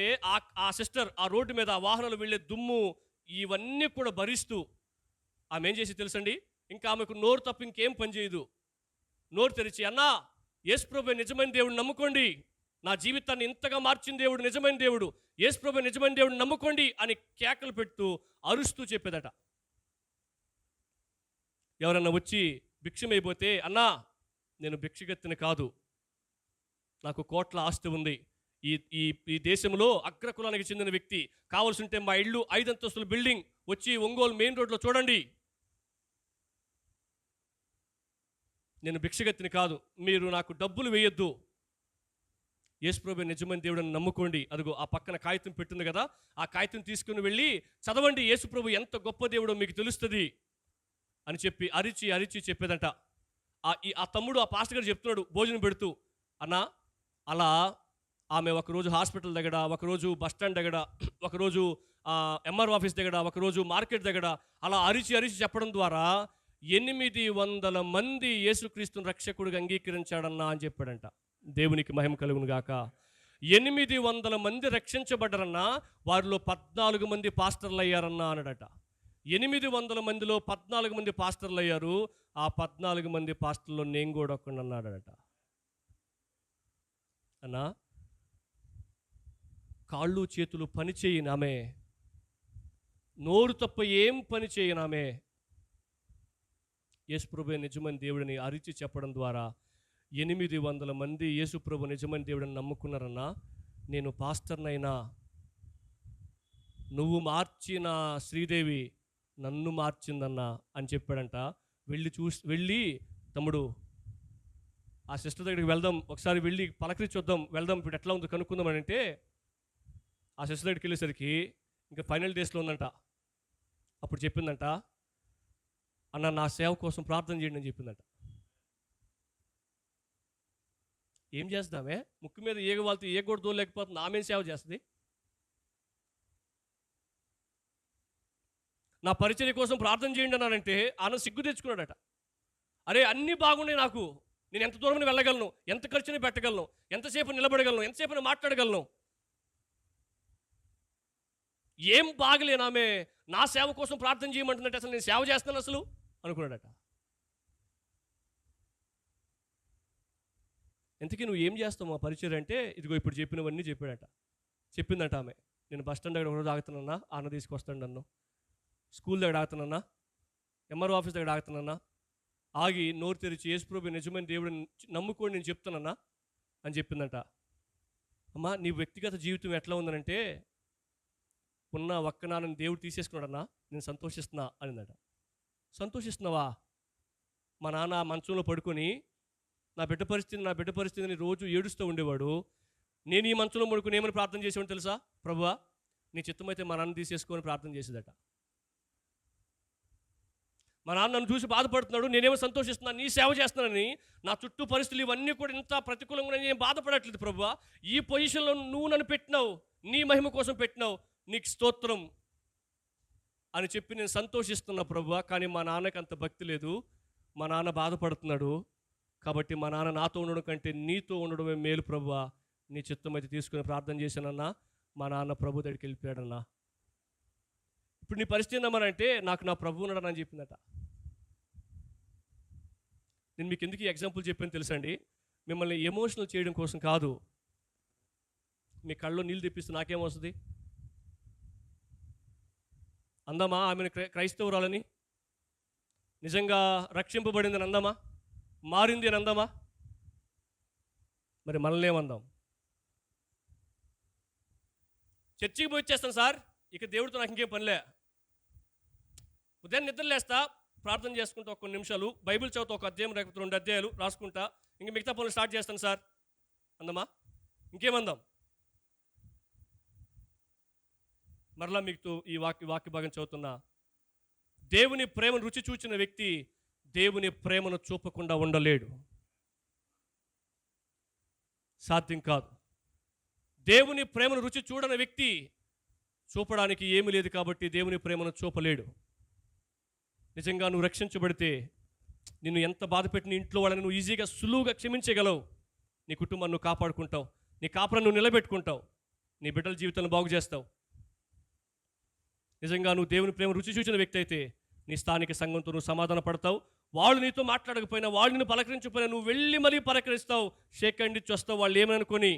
ఆ సిస్టర్ ఆ రోడ్డు మీద ఆ వాహనాలు వెళ్ళే దుమ్ము ఇవన్నీ కూడా భరిస్తూ ఆమె ఏం చేసి తెలుసండి, ఇంకా ఆమెకు నోరు తప్ప ఇంకేం పని చేయదు. నోరు తెరిచి, అన్నా యేసుప్రభు నిజమైన దేవుడు నమ్ముకోండి, నా జీవితాన్ని ఇంతగా మార్చిన దేవుడు నిజమైన దేవుడు, యేసుప్రభు నిజమైన దేవుడు నమ్ముకోండి అని కేకలు పెడుతూ అరుస్తూ చెప్పేదట. ఎవరన్నా వచ్చి భిక్షమైపోతే, అన్నా నేను భిక్షగత్తిని కాదు, నాకు కోట్ల ఆస్తి ఉంది, ఈ దేశంలో అగ్రకులానికి చెందిన వ్యక్తి, కావాల్సి ఉంటే మా ఇల్లు 5 అంతస్తుల బిల్డింగ్ వచ్చి ఒంగోలు మెయిన్ రోడ్లో చూడండి, నేను భిక్షగత్తిని కాదు, మీరు నాకు డబ్బులు వేయొద్దు, యేసుప్రభు నిజమైన దేవుడిని నమ్ముకోండి, అదిగో ఆ పక్కన కాగితం పెట్టింది కదా, ఆ కాగితం తీసుకుని వెళ్ళి చదవండి, యేసుప్రభు ఎంత గొప్ప దేవుడో మీకు తెలుస్తుంది అని చెప్పి అరిచి అరిచి చెప్పేదంట. ఆ తమ్ముడు ఆ పాస్టర్ గారు చెప్తున్నాడు భోజనం పెడుతూ, అన్న అలా ఆమె ఒకరోజు హాస్పిటల్ దగ్గర, ఒకరోజు బస్ స్టాండ్ దగ్గర, ఒకరోజు ఎంఆర్ ఆఫీస్ దగ్గర, ఒకరోజు మార్కెట్ దగ్గర అలా అరిచి అరిచి చెప్పడం ద్వారా 800 మంది యేసుక్రీస్తుని రక్షకుడిగా అంగీకరించాడన్నా అని చెప్పాడంట. దేవునికి మహిమ కలుగును గాక. 800 మంది రక్షించబడ్డారన్నా, వారిలో 14 మంది పాస్టర్లు అయ్యారన్నా అన్నాడట. 800 మందిలో 14 మంది పాస్టర్లు అయ్యారు. ఆ 14 మంది పాస్టర్లో నేను కూడా ఒకడు అన్నాడట. అన్నా, కాళ్ళు చేతులు పని చేయనామే, నోరు తప్ప ఏం పని చేయనామే, యేసుప్రభు నిజమైన దేవుడిని అరిచి చెప్పడం ద్వారా 800 మంది యేసుప్రభు నిజమైన దేవుడిని నమ్ముకున్నారన్నా. నేను పాస్టర్నైనా, నువ్వు మార్చిన శ్రీదేవి నన్ను మార్చిందన్నా అని చెప్పాడంట. వెళ్ళి తమ్ముడు ఆ సిస్టర్ దగ్గరికి వెళ్దాం, ఒకసారి వెళ్ళి పలకరించి వద్దాం, వెళ్దాం, ఇప్పుడు ఎట్లా ఉందో కనుక్కుందాం అని అంటే, ఆ సిస్టర్ దగ్గరికి వెళ్ళేసరికి ఇంకా ఫైనల్ డేస్లో ఉందంట. అప్పుడు చెప్పిందంట, అన్న నా సేవ కోసం ప్రార్థన చేయండి అని చెప్పిందంట. ఏం చేస్తామే, ముక్కు మీద ఈగ వాళ్ళతో ఏ కూడా దోలేకపోతుంది, ఆమె సేవ చేస్తుంది. నా పరిచర్య కోసం ప్రార్థన చేయండి అన్నానంటే ఆయన సిగ్గు తెచ్చుకున్నాడట. అరే అన్నీ బాగున్నాయి నాకు, నేను ఎంత దూరం వెళ్ళగలను, ఎంత ఖర్చుని పెట్టగలను, ఎంతసేపు నిలబడగలను, ఎంతసేపు మాట్లాడగలను, ఏం బాగలేను, ఆమె నా సేవ కోసం ప్రార్థన చేయమంటుందంటే అసలు నేను సేవ చేస్తాను అసలు అనుకున్నాడట. ఇంతకీ నువ్వు ఏం చేస్తావు ఆ పరిచయం అంటే, ఇదిగో ఇప్పుడు చెప్పినవన్నీ చెప్పాడట. చెప్పిందంట ఆమె, నేను బస్ స్టాండ్ దగ్గర ఒకరోజు ఆగుతానన్నా, అన్న తీసుకొస్తాను నన్ను, స్కూల్ దగ్గర ఆగుతానన్నా, ఎంఆర్ఓ ఆఫీస్ దగ్గర ఆగుతానన్నా, ఆగి నోరు తెరిచి యేసుప్రభు నిజమైన దేవుడిని నమ్ముకోండి నేను చెప్తానన్నా అని చెప్పిందంట. అమ్మా నీ వ్యక్తిగత జీవితం ఎట్లా ఉందనంటే, ఉన్న ఒక్క నాన్నని దేవుడు తీసేసుకున్నాడన్నా, నేను సంతోషిస్తున్నా అనిందట. సంతోషిస్తున్నావా? మా నాన్న మంచంలో పడుకొని నా బిడ్డ పరిస్థితిని రోజు ఏడుస్తూ ఉండేవాడు. నేను ఈ మంచంలో పడుకొని ఏమని ప్రార్థన చేసేవాడిని తెలుసా? ప్రభువా నీ చిత్తమైతే మా నాన్న తీసేసుకొని ప్రార్థన చేసేదట. మా నాన్న నన్ను చూసి బాధపడుతున్నాడు, నేనేమో సంతోషిస్తున్నాను, నీ సేవ చేస్తున్నానని. నా చుట్టూ పరిస్థితులు ఇవన్నీ కూడా ఇంత ప్రతికూలంగా నేను బాధపడట్లేదు ప్రభువా, ఈ పొజిషన్లో నువ్వు నన్ను పెట్టినావు, నీ మహిమ కోసం పెట్టినావు, నీకు స్తోత్రం అని చెప్పి నేను సంతోషిస్తున్నా ప్రభువా. కానీ మా నాన్నకి అంత భక్తి లేదు, మా నాన్న బాధపడుతున్నాడు, కాబట్టి మా నాన్న నాతో ఉండడం కంటే నీతో ఉండడమే మేలు ప్రభువా, నీ చిత్తం అయితే తీసుకుని ప్రార్థన చేశానన్నా. మా నాన్న ప్రభు దగ్గరికి వెళ్ళిపోయాడన్నా. ఇప్పుడు నీ పరిస్థితి ఏందమ్మనంటే, నాకు నా ప్రభు ఉన్నాడని అని చెప్పిందట. నేను మీకు ఎందుకు ఎగ్జాంపుల్ చెప్పాను తెలుసండి, మిమ్మల్ని ఎమోషనల్ చేయడం కోసం కాదు. మీ కళ్ళలో నీళ్ళు తెప్పిస్తే నాకేమొస్తుంది? అందామా ఆమెను క్రైస్తవురాలని, నిజంగా రక్షింపబడిందని అందామా, మారింది అని అందామా? మరి మనల్ని ఏమందాం? చర్చికి పోయి వచ్చేస్తాను సార్, ఇక దేవుడితో నాకు ఇంకేం పనిలే, ఉదయం నిద్రలేస్తా, ప్రార్థన చేసుకుంటా ఒక కొన్ని నిమిషాలు, బైబిల్ చదువుతా, ఒక అధ్యాయం లేకపోతే 2 అధ్యాయాలు రాసుకుంటా, ఇంక మిగతా పనులు స్టార్ట్ చేస్తాను సార్ అందమా? ఇంకేమందాం? మరలా మీకు ఈ వాక్య భాగం చదువుతున్నా. దేవుని ప్రేమను రుచి చూచిన వ్యక్తి దేవుని ప్రేమను చూపకుండా ఉండలేడు, సాధ్యం కాదు. దేవుని ప్రేమను రుచి చూడని వ్యక్తి చూపడానికి ఏమీ లేదు కాబట్టి దేవుని ప్రేమను చూపలేడు. నిజంగా నువ్వు రక్షించబడితే నిన్ను ఎంత బాధ పెట్టిన ఇంట్లో వాళ్ళని నువ్వు ఈజీగా సులువుగా క్షమించగలవు. నీ కుటుంబాన్ని నువ్వు కాపాడుకుంటావు, నీ కాపురాన్ని నువ్వు నిలబెట్టుకుంటావు, నీ బిడ్డల జీవితాలను బాగు చేస్తావు. నిజంగా నువ్వు దేవుని ప్రేమ రుచి చూసిన వ్యక్తి అయితే నీ స్థానిక సంఘంతో నువ్వు సమాధాన పడతావు. వాళ్ళు నీతో మాట్లాడకపోయినా, వాళ్ళు నిన్ను పలకరించకపోయినా నువ్వు వెళ్ళి మరీ పలకరిస్తావు, షేక్ హ్యాండ్ ఇచ్చి వస్తావు. వాళ్ళు ఏమనుకొని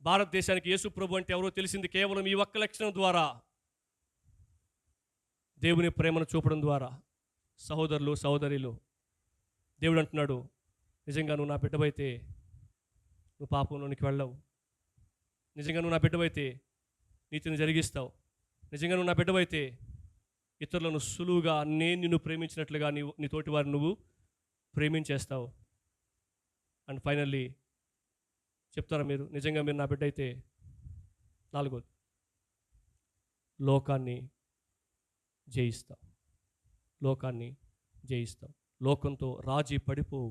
భారతదేశానికి యేసు ప్రభు అంటే ఎవరో తెలిసింది కేవలం ఈ ఒక్క లక్షణం ద్వారా, దేవుని ప్రేమను చూపడం ద్వారా. సహోదరులు సహోదరులు, దేవుడు అంటున్నాడు, నిజంగా నువ్వు నా బిడ్డవైతే నువ్వు పాపంలోనికి వెళ్ళవు, నిజంగా నువ్వు నా బిడ్డవైతే నీతిని జరిగిస్తావు, నిజంగా నువ్వు నా బిడ్డవైతే ఇతరులను సులువుగా నేను నిన్ను ప్రేమించినట్లుగా నీ తోటి వారిని నువ్వు ప్రేమించేస్తావు. అండ్ ఫైనల్లీ చెప్తారా మీరు, నిజంగా మీరు నా బిడ్డ అయితే, 4, లోకాన్ని జయిస్తావు, లోకాన్ని జయిస్తావు. లోకంతో రాజీ పడిపోవు.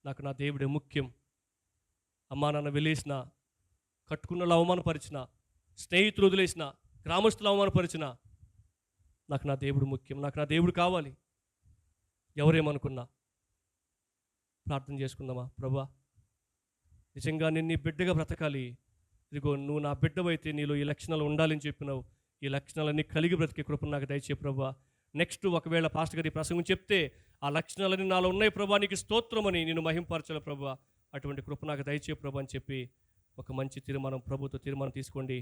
నాకు నా దేవుడే ముఖ్యం. అమ్మా నాన్న వెళ్ళేసిన, కట్టుకున్న అవమానపరిచిన, స్నేహితులు వదిలేసిన, గ్రామస్తులు అవమానపరిచిన, నాకు నా దేవుడు ముఖ్యం. నాకు నా దేవుడు కావాలి. ఎవరేమనుకున్నా ప్రార్థన చేసుకుందామా? ప్రభా, నిజంగా నేను నీ బిడ్డగా బ్రతకాలి. ఇదిగో నువ్వు నా బిడ్డవైతే నీలో ఈ లక్షణాలు ఉండాలని చెప్పినావు. ఈ లక్షణాలన్నీ కలిగి బ్రతికే కృపను నాకు దయచే ప్రభా. నెక్స్ట్ ఒకవేళ పాస్టర్ గారి ప్రసంగం చెప్తే ఆ లక్షణాలన్నీ నాలో ఉన్నాయి ప్రభా, నీకు స్తోత్రమని నేను మహింపరచాలి ప్రభా. అటువంటి కృప నాకు దయచే ప్రభా అని చెప్పి ఒక మంచి తీర్మానం, ప్రభుత్వ తీర్మానం తీసుకోండి.